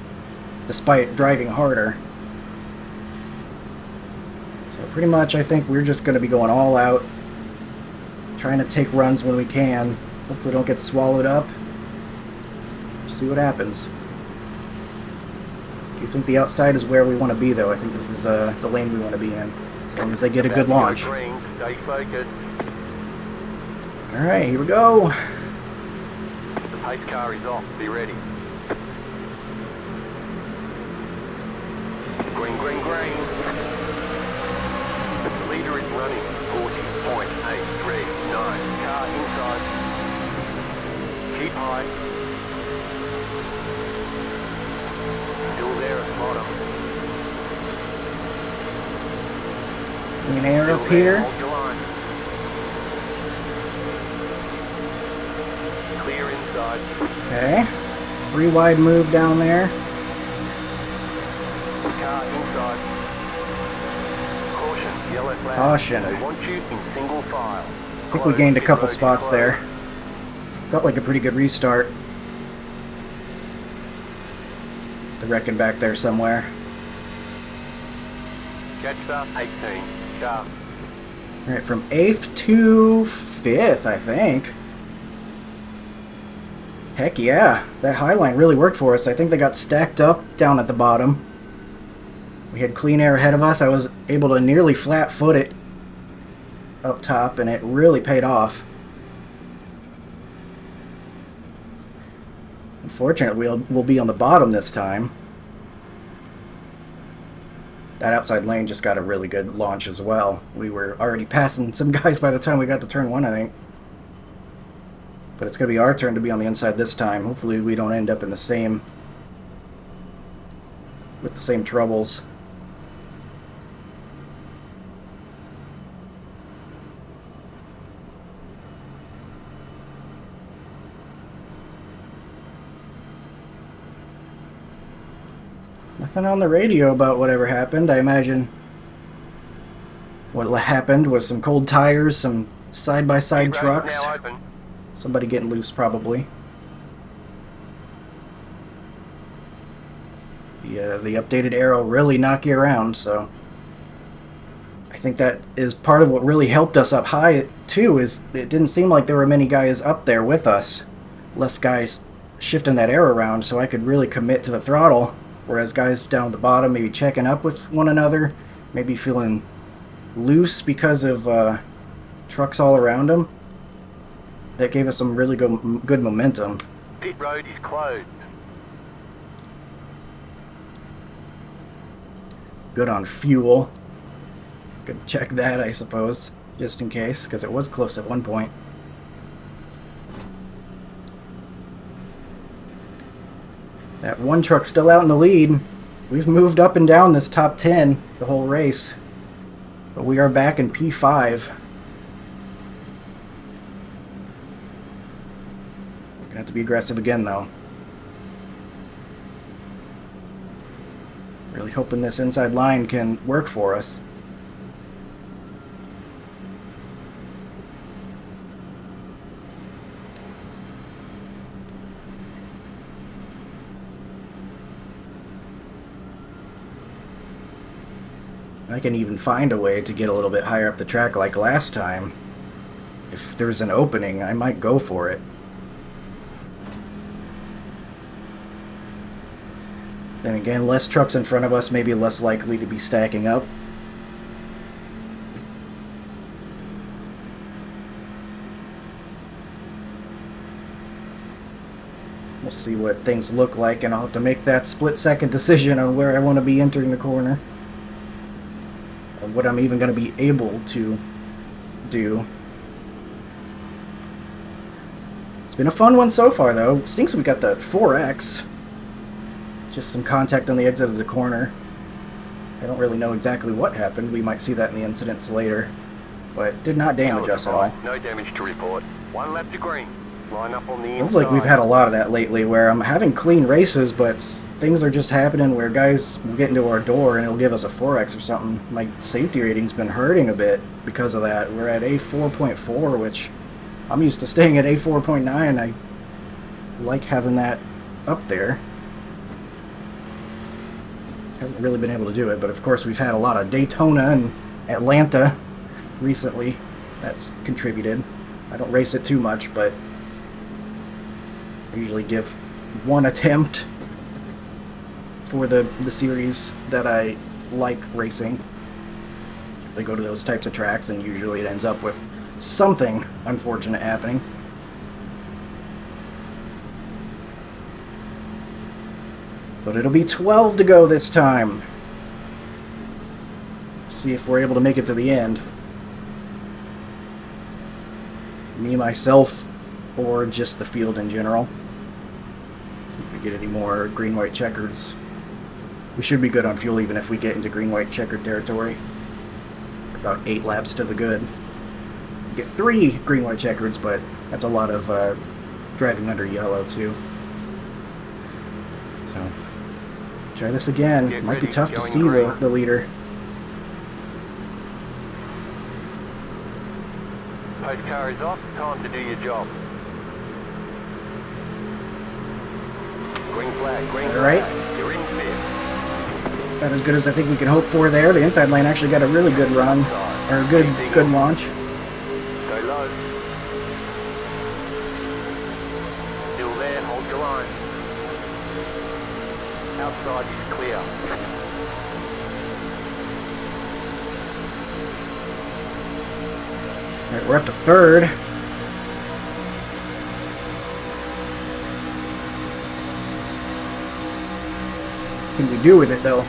S1: despite driving harder. So pretty much I think we're just going to be going all out, trying to take runs when we can. Hopefully don't get swallowed up. See what happens. Do you think the outside is where we want to be, though? I think this is the lane we want to be in, as long as they get a good launch.
S2: Stay focused.
S1: Alright, here we go.
S2: The pace car is off. Be ready. Green, green, green. The leader is running. 40.839. Car inside. Keep high. Still there at the bottom.
S1: An air up
S2: Still there.
S1: here.
S2: Hold your line. Clear inside.
S1: Okay. 3 wide move down there.
S2: Car inside. Caution, yellow flag.
S1: Caution.
S2: They want you in single file.
S1: I think we gained a couple spots there. Felt like a pretty good restart. The wrecking back there somewhere.
S2: Catch up, 18. Sharp.
S1: Alright, from 8th to 5th, I think. Heck yeah, that high line really worked for us. I think they got stacked up down at the bottom. We had clean air ahead of us. I was able to nearly flat foot it. up top, and it really paid off. Unfortunately, we'll be on the bottom this time. That outside lane just got a really good launch as well. We were already passing some guys by the time we got to turn 1, I think. But it's going to be our turn to be on the inside this time. Hopefully we don't end up in the same... with the same troubles. Nothing on the radio about whatever happened. I imagine what happened was some cold tires, some side-by-side trucks.
S2: Now open.
S1: Somebody getting loose, probably. The updated arrow really knock you around, so... I think that is part of what really helped us up high, too, is it didn't seem like there were many guys up there with us. Less guys shifting that arrow around, so I could really commit to the throttle. Whereas guys down at the bottom maybe checking up with one another, maybe feeling loose because of trucks all around them. That gave us some really good momentum.
S2: Pit road is closed.
S1: Good on fuel. Could check that, I suppose, just in case, because it was close at one point. That one truck still out in the lead. We've moved up and down this top 10 the whole race. But we are back in P5. Gonna have to be aggressive again, though. Really hoping this inside line can work for us. I can even find a way to get a little bit higher up the track like last time. If there's an opening, I might go for it. Then again, less trucks in front of us, maybe less likely to be stacking up. We'll see what things look like, and I'll have to make that split-second decision on where I want to be entering the corner. Or what I'm even going to be able to do. It's been a fun one so far, though. Stinks we got the 4X. Just some contact on the exit of the corner. I don't really know exactly what happened. We might see that in the incidents later. But it did not damage us at all.
S2: No damage to report. One lap to green. Line up on the inside.
S1: Feels like we've had a lot of that lately, where I'm having clean races, but things are just happening where guys will get into our door and it'll give us a 4X or something. My safety rating's been hurting a bit because of that. We're at a 4.4, which I'm used to staying at a 4.9. I like having that up there. Haven't really been able to do it, but of course we've had a lot of Daytona and Atlanta recently. That's contributed. I don't race it too much, but I usually give one attempt for the series that I like racing. They go to those types of tracks, and usually it ends up with something unfortunate happening. But it'll be 12 to go this time. See if we're able to make it to the end. Me, myself, or just the field in general. See if we get any more green-white checkers. We should be good on fuel even if we get into green-white checkered territory. About 8 laps to the good. We get 3 green-white checkers, but that's a lot of driving under yellow too. So, try this again.
S2: Get
S1: Might be
S2: ready,
S1: tough to
S2: going
S1: see
S2: green.
S1: the leader.
S2: Post car is off. Time to do your job. Green flag, green
S1: All right.
S2: flag. You're in fifth.
S1: About as good as I think we can hope for there. The inside lane actually got a really good run, or a good launch.
S2: Go low. Still there, hold your line. Outside is clear.
S1: Alright, we're up to third. What can we do with it, though?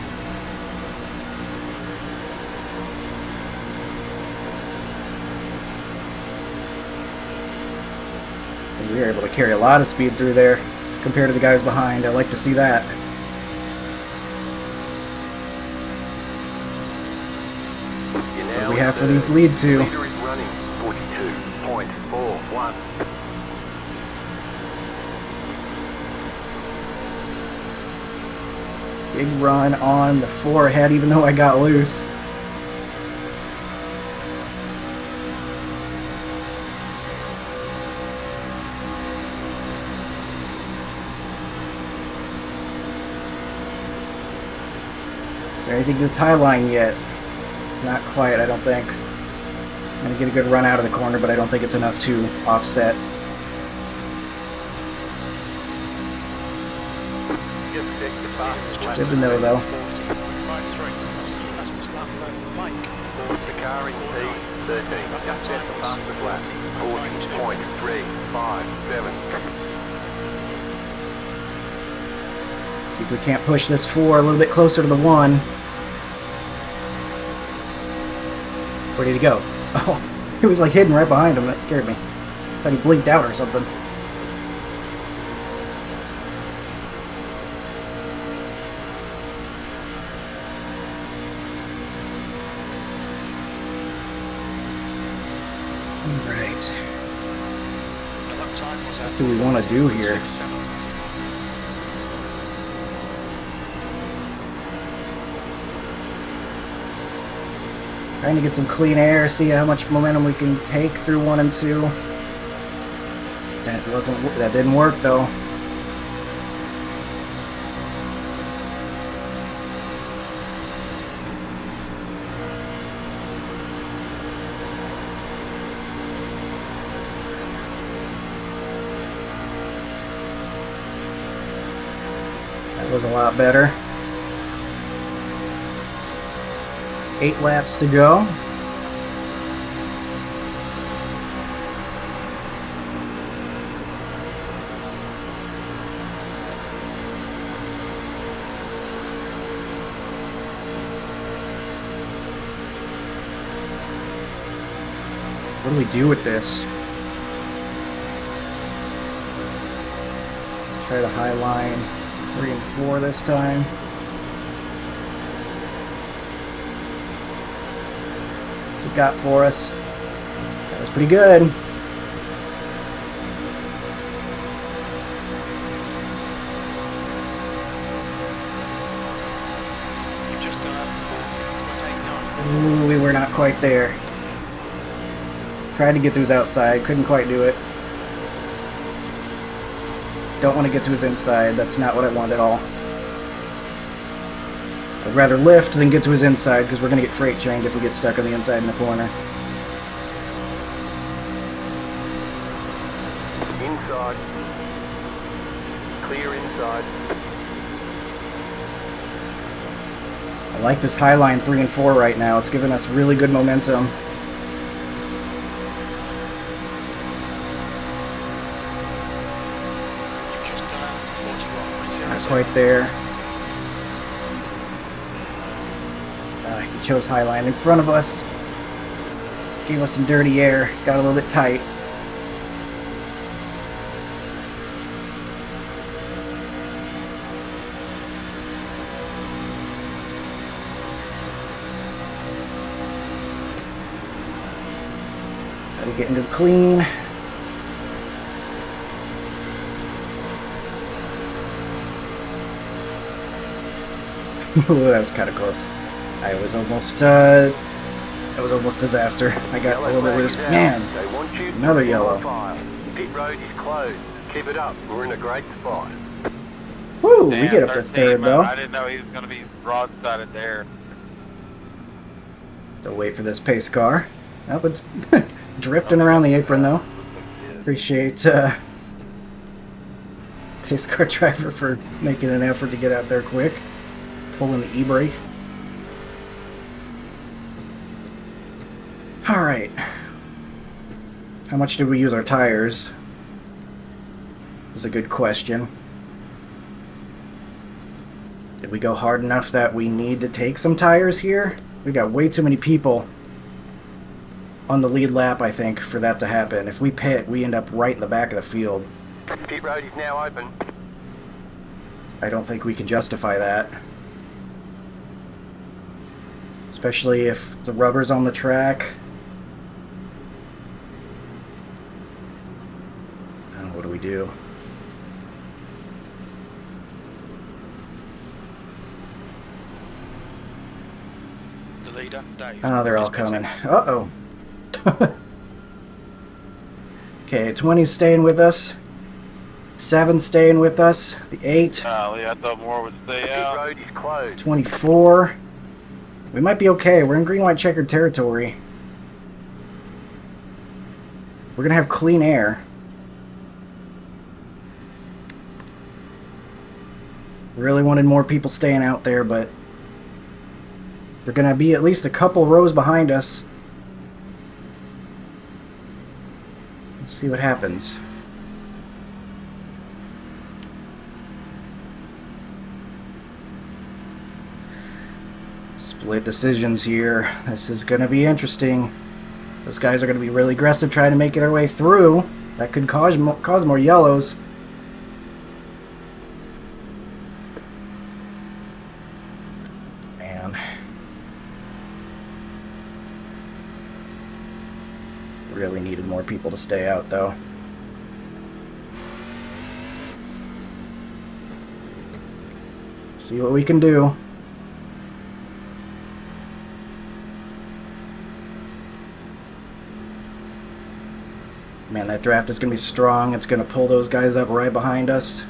S1: And we were able to carry a lot of speed through there compared to the guys behind. I like to see that. What do we have for these lead two?
S2: Leader is running 42.41.
S1: Big run on the forehead, even though I got loose. Is there anything to this high line yet? Not quite, I don't think. I'm gonna get a good run out of the corner, but I don't think it's enough to offset. Good to know, though.
S2: The car in P13. Just set the fastest lap. 40.357.
S1: See if we can't push this 4 a little bit closer to the 1. Where did he go? Oh, he was like hidden right behind him. That scared me. Thought he blinked out or something. Alright. What do we want to do here? Trying to get some clean air, see how much momentum we can take through 1 and 2. That didn't work though. That was a lot better. 8 laps to go. What do we do with this? Let's try the high line 3 and 4 this time. What's it got for us? That was pretty good. Ooh, we were not quite there. Tried to get to his outside, couldn't quite do it. Don't want to get to his inside, that's not what I want at all. I'd rather lift than get to his inside, because we're going to get freight trained if we get stuck on the inside in the corner.
S2: Inside. Clear inside.
S1: I like this high line 3 and 4 right now. It's giving us really good momentum. Not quite there. He chose high line in front of us. Gave us some dirty air. Got a little bit tight. Got to get into the clean. Ooh, that was kind of close. I was almost, that was almost disaster. I got a little bit loose. Man, another yellow.
S2: Pit road is closed. Keep it up. We're in a great spot.
S1: Woo, we
S4: Damn,
S1: get up to
S4: 13,
S1: third
S4: man.
S1: though.
S4: I didn't know he was going to be broadsided there.
S1: Don't wait for this pace car. Oh, it's drifting around the apron though. Appreciate pace car driver for making an effort to get out there quick. Pulling the e-brake. Alright. How much did we use our tires? Is a good question. Did we go hard enough that we need to take some tires here? We got way too many people on the lead lap, I think, for that to happen. If we pit, we end up right in the back of the field.
S2: Pit road is now open.
S1: I don't think we can justify that. Especially if the rubber's on the track. Oh, what do we do?
S3: The leader, Dave.
S1: Oh, they're all
S3: is pitting.
S1: coming. Uh-oh. Okay, 20's staying with us. 7's staying with us. The 8.
S4: Golly, I thought more would stay
S2: Pit
S4: out.
S2: road is closed.
S1: 24. We might be okay. We're in green, white, checkered territory. We're going to have clean air. Really wanted more people staying out there, but they're going to be at least a couple rows behind us. Let's see what happens. Split decisions here. This is going to be interesting. Those guys are going to be really aggressive trying to make their way through. That could cause more yellows. Man. Really needed more people to stay out, though. See what we can do. Man, that draft is going to be strong. It's going to pull those guys up right behind us.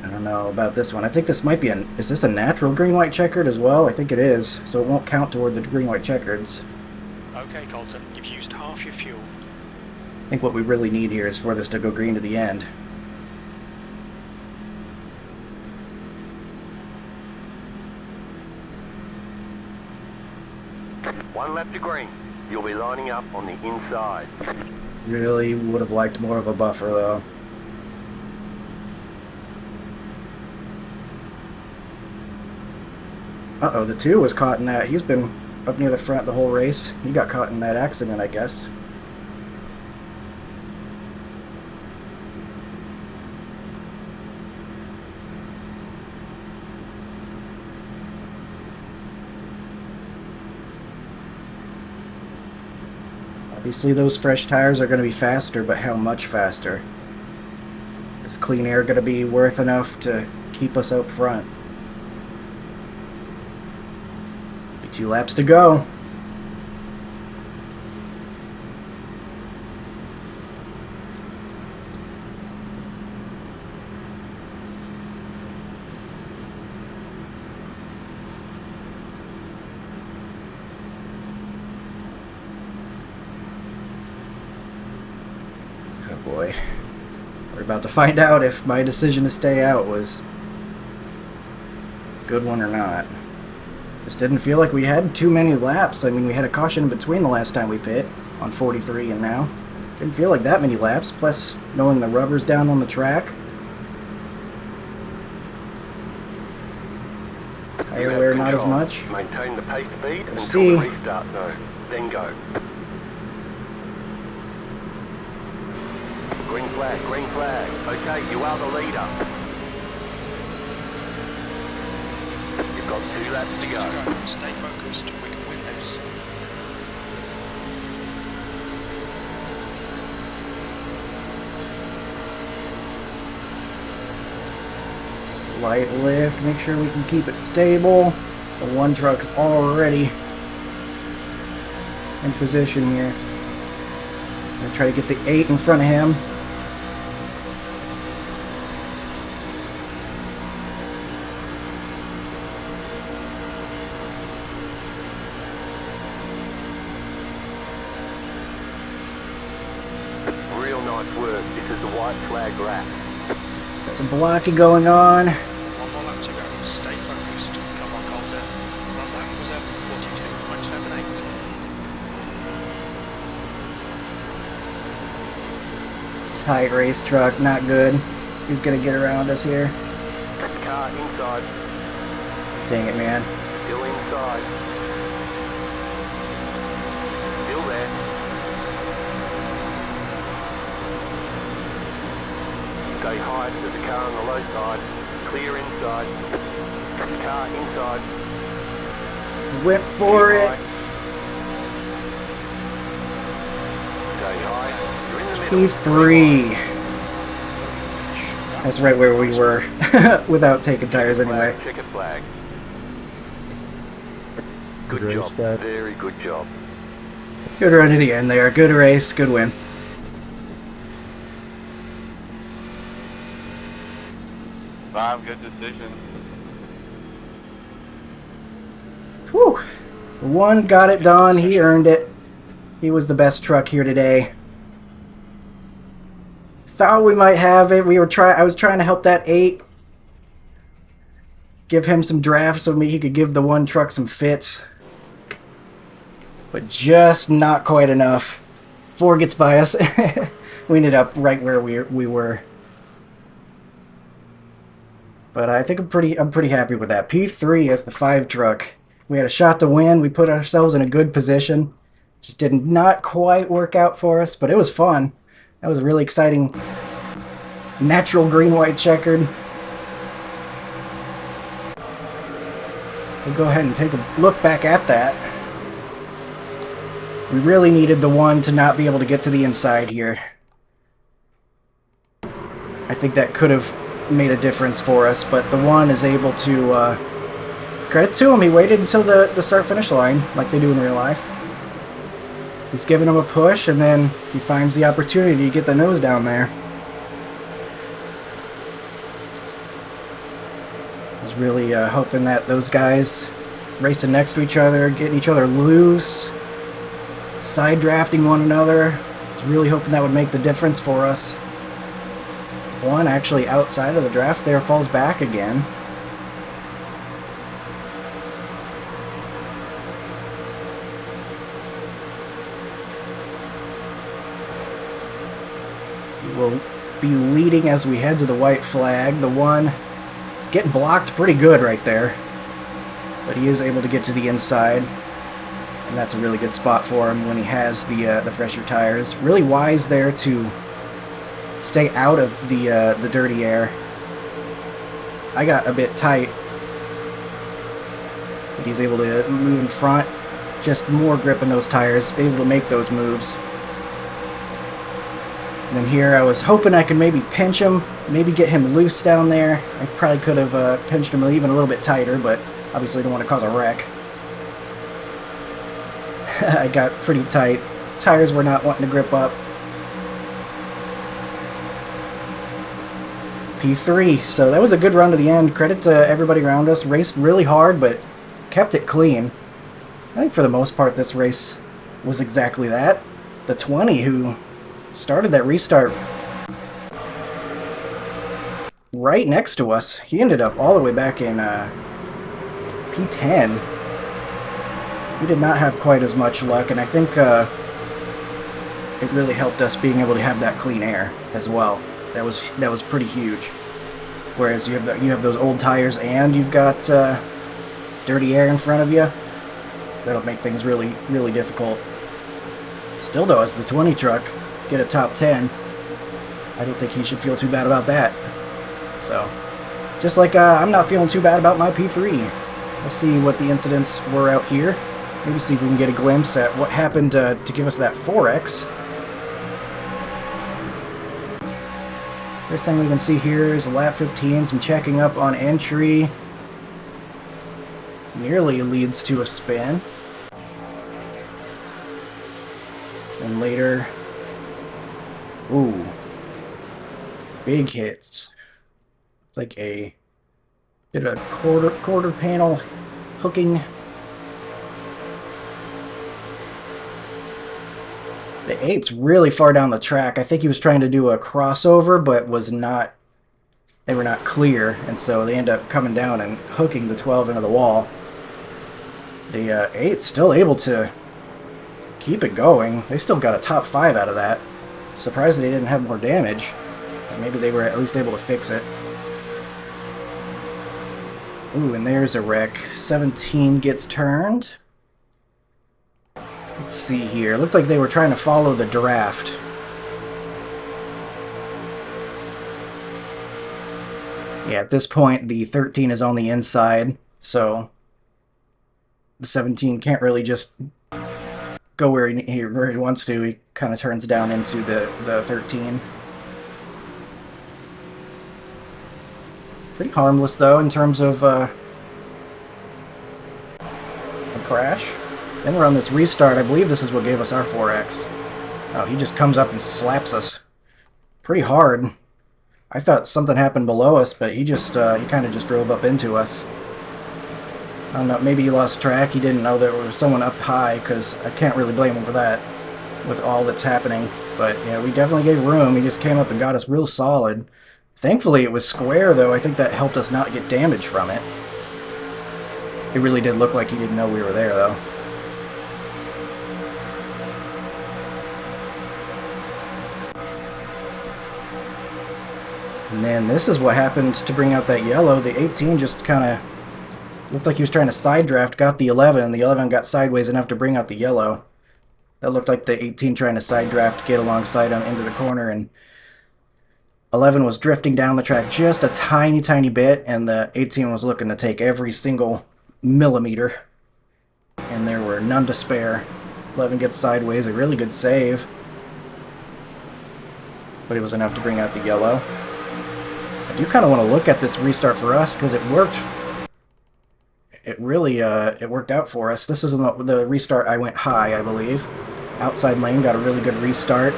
S1: I don't know about this one. I think this might be is this a natural green-white checkered as well? I think it is, so it won't count toward the green-white checkers.
S3: Okay, Colton, you've used half your fuel.
S1: I think what we really need here is for this to go green to the end.
S2: One lap to green. You'll be lining up on the inside.
S1: Really would have liked more of a buffer, though. Uh-oh, the 2 was caught in that. He's been up near the front the whole race. He got caught in that accident, I guess. Obviously, those fresh tires are going to be faster, but how much faster? Is clean air going to be worth enough to keep us out front? Be 2 laps to go. Oh boy. We're about to find out if my decision to stay out was a good one or not. Just didn't feel like we had too many laps. I mean, we had a caution in between the last time we pit on 43 and now. Didn't feel like that many laps, plus knowing the rubber's down on the track. Tire wear not as much.
S2: Maintain the pace speed until
S1: see.
S2: the restart zone. Then go. Green flag, green flag. Okay, you are the leader. You've got 2 laps to go.
S3: Stay focused. We can win this.
S1: Slight lift, make sure we can keep it stable. The 1 truck's already in position here. I'm gonna try to get the 8 in front of him.
S2: Real nice work. This is the white flag lap.
S1: Got some blocking going on.
S3: 1 more lap to go.
S1: Tight race truck, not good. He's gonna get around us here.
S2: Car inside.
S1: Dang it, man.
S2: Still inside. Still there. Stay high to the car on the low side. Clear inside. Car inside.
S1: Went for it.
S2: Stay high. You're in the middle.
S1: P3. That's right where we were without taking tires anyway.
S2: Checkered flag. Good
S5: Good race,
S2: job.
S5: Dad.
S2: Very good job.
S1: Good run to the end there. Good race. Good win.
S4: Five good decisions.
S1: Whew. One got it done. He earned it. He was the best truck here today. Thought we might have it. I was trying to help that 8. Give him some drafts so he could give the one truck some fits. But just not quite enough. 4 gets by us. We ended up right where we were. But I think I'm pretty happy with that. P3 as the 5 truck. We had a shot to win. We put ourselves in a good position. Just did not quite work out for us, but it was fun. That was a really exciting natural green-white checkered. We'll go ahead and take a look back at that. We really needed the 1 to not be able to get to the inside here. I think that could have made a difference for us, but the 1 is able to, credit to him, he waited until the start-finish line, like they do in real life. He's giving him a push, and then he finds the opportunity to get the nose down there. I was really hoping that those guys racing next to each other, getting each other loose, side drafting one another. I was really hoping that would make the difference for us. 1 actually outside of the draft there falls back again. We'll be leading as we head to the white flag. The 1 is getting blocked pretty good right there, but he is able to get to the inside, and that's a really good spot for him when he has the fresher tires. Really wise there to stay out of the dirty air. I got a bit tight, but he's able to move in front. Just more grip in those tires, able to make those moves. And then here I was hoping I could maybe pinch him, maybe get him loose down there. I probably could have pinched him even a little bit tighter, but obviously don't want to cause a wreck. I got pretty tight. Tires were not wanting to grip up. P3, so that was a good run to the end. Credit to everybody around us. Raced really hard, but kept it clean. I think for the most part this race was exactly that. The 20 who started that restart right next to us, he ended up all the way back in P10. We did not have quite as much luck, and I think it really helped us being able to have that clean air as well. That was pretty huge. Whereas you have those old tires and you've got dirty air in front of you, that'll make things really, really difficult. Still though, as the 20 truck get a top 10, I don't think he should feel too bad about that. So, just like I'm not feeling too bad about my P3. Let's see what the incidents were out here. Maybe see if we can get a glimpse at what happened to give us that 4X. First thing we can see here is a lap 15, some checking up on entry. Nearly leads to a spin. And later, ooh, big hits. It's like did a quarter panel hooking. The 8's really far down the track. I think he was trying to do a crossover, but they were not clear, and so they end up coming down and hooking the 12 into the wall. The 8's still able to keep it going. They still got a top 5 out of that. Surprised they didn't have more damage. Maybe they were at least able to fix it. Ooh, and there's a wreck. 17 gets turned. Let's see here. Looked like they were trying to follow the draft. Yeah, at this point, the 13 is on the inside, so the 17 can't really just go where he wants to. He kind of turns down into the 13. Pretty harmless, though, in terms of a crash. Then we're on this restart. I believe this is what gave us our 4X. Oh, he just comes up and slaps us pretty hard. I thought something happened below us, but he kind of just drove up into us. I don't know, maybe he lost track. He didn't know there was someone up high, because I can't really blame him for that with all that's happening. But yeah, we definitely gave room. He just came up and got us real solid. Thankfully, it was square, though. I think that helped us not get damage from it. It really did look like he didn't know we were there, though. And then this is what happened to bring out that yellow. The 18 just kind of looked like he was trying to side draft, got the 11, and the 11 got sideways enough to bring out the yellow. That looked like the 18 trying to side draft, get alongside him into the corner, and 11 was drifting down the track just a tiny, tiny bit, and the 18 was looking to take every single millimeter, and there were none to spare. 11 gets sideways, a really good save, but it was enough to bring out the yellow. I do kind of want to look at this restart for us, because it worked. It really it worked out for us. This is the restart I went high, I believe. Outside lane got a really good restart.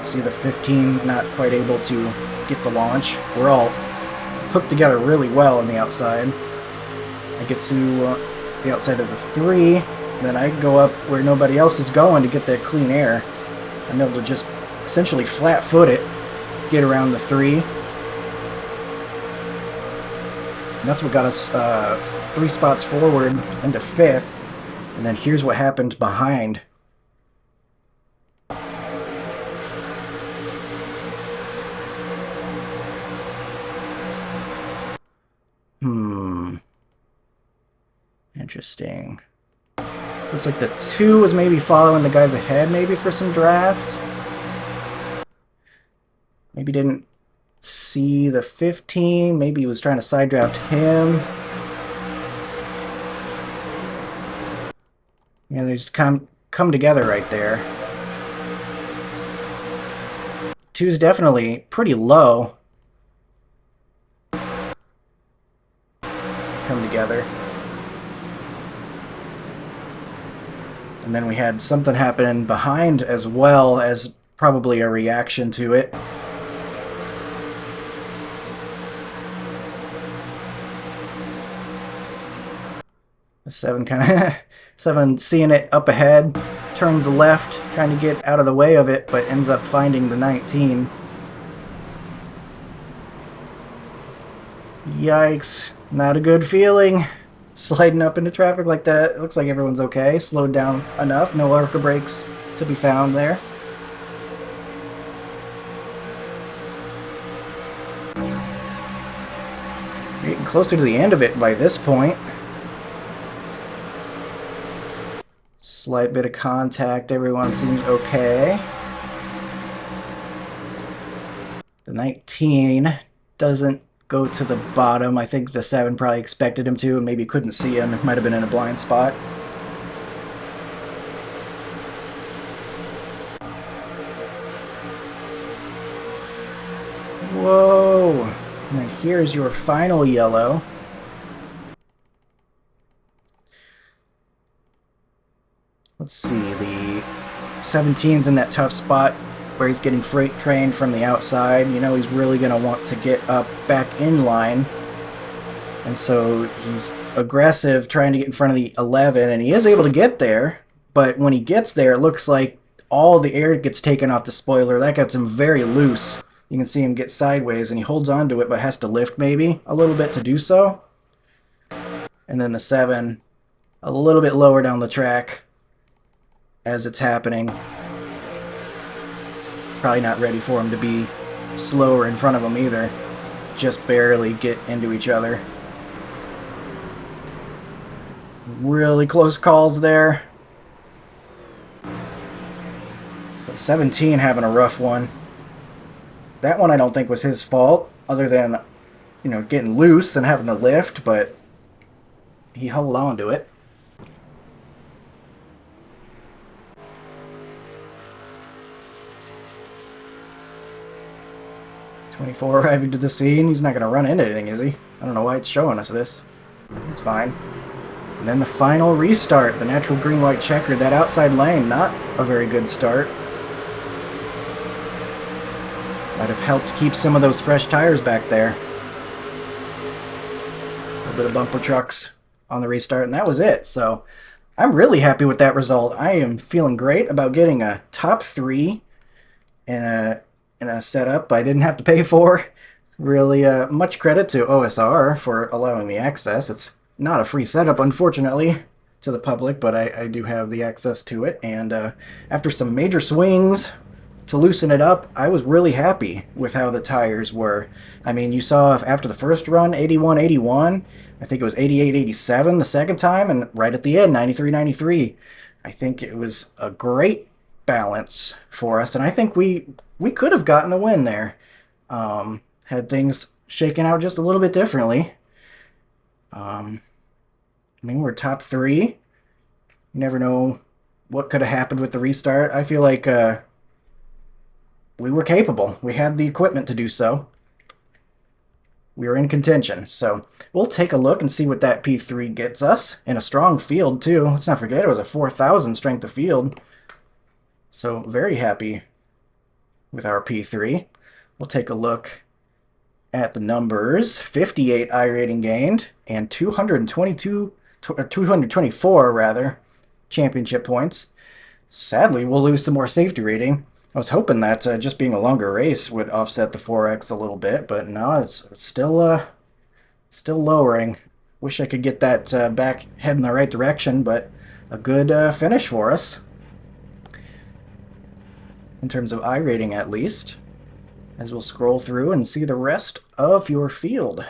S1: See the 15 not quite able to get the launch. We're all hooked together really well on the outside. I get to the outside of the 3, then I go up where nobody else is going to get that clean air. I'm able to just essentially flat-foot it, get around the 3. And that's what got us 3 spots forward into 5th. And then here's what happened behind. Interesting. Looks like the 2 was maybe following the guys ahead, maybe for some draft. Maybe didn't see the 15. Maybe he was trying to side draft him. Yeah, they just come together right there. 2's definitely pretty low. Come together. And then we had something happen behind as well, as probably a reaction to it. The 7 kind of 7 seeing it up ahead, turns left, trying to get out of the way of it, but ends up finding the 19. Yikes, not a good feeling. Sliding up into traffic like that. It looks like everyone's okay. Slowed down enough. No ARCA brakes to be found there. Getting closer to the end of it by this point. Slight bit of contact. Everyone seems okay. The 19 doesn't go to the bottom. I think the 7 probably expected him to and maybe couldn't see him. It might have been in a blind spot. Whoa! And here's your final yellow. Let's see, the 17's in that tough spot where he's getting freight trained from the outside. You know he's really going to want to get up back in line. And so he's aggressive, trying to get in front of the 11, and he is able to get there. But when he gets there, it looks like all the air gets taken off the spoiler. That gets him very loose. You can see him get sideways, and he holds on to it, but has to lift maybe a little bit to do so. And then the 7, a little bit lower down the track as it's happening. Probably not ready for them to be slower in front of them either. Just barely get into each other. Really close calls there. So 17 having a rough one. That one I don't think was his fault, other than, you know, getting loose and having to lift, but he held on to it. "24 arriving to the scene." He's not going to run into anything, is he? I don't know why it's showing us this. He's fine. And then the final restart, the natural green-white checker, that outside lane, not a very good start. Might have helped keep some of those fresh tires back there. A little bit of bumper trucks on the restart, and that was it. So I'm really happy with that result. I am feeling great about getting a top 3 in a setup I didn't have to pay for. Really much credit to OSR for allowing me access. It's not a free setup, unfortunately, to the public, but I do have the access to it. And after some major swings to loosen it up, I was really happy with how the tires were. I mean, you saw after the first run, 81-81. I think it was 88-87 the second time, and right at the end, 93-93. I think it was a great balance for us, and I think we could have gotten a win there had things shaken out just a little bit differently. I mean, we're top 3. You never know what could have happened with the restart. I feel like we were capable. We had the equipment to do so. We were in contention. So we'll take a look and see what that P3 gets us. In a strong field, too. Let's not forget it was a 4,000 strength of field. So very happy with our P3. We'll take a look at the numbers. 58 iRating gained and 224 rather championship points. Sadly, we'll lose some more safety rating. I was hoping that just being a longer race would offset the 4X a little bit, but no, it's still lowering. Wish I could get that back heading the right direction, but a good finish for us. In terms of iRating, at least, as we'll scroll through and see the rest of your field.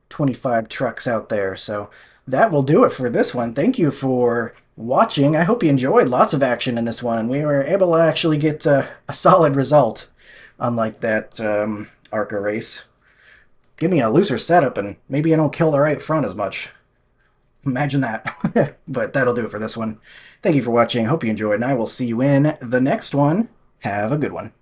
S1: 25 trucks out there, so that will do it for this one. Thank you for watching. I hope you enjoyed. Lots of action in this one, and we were able to actually get a solid result, unlike that ARCA race. Give me a looser setup, and maybe I don't kill the right front as much. Imagine that. But that'll do it for this one. Thank you for watching. Hope you enjoyed, and I will see you in the next one. Have a good one.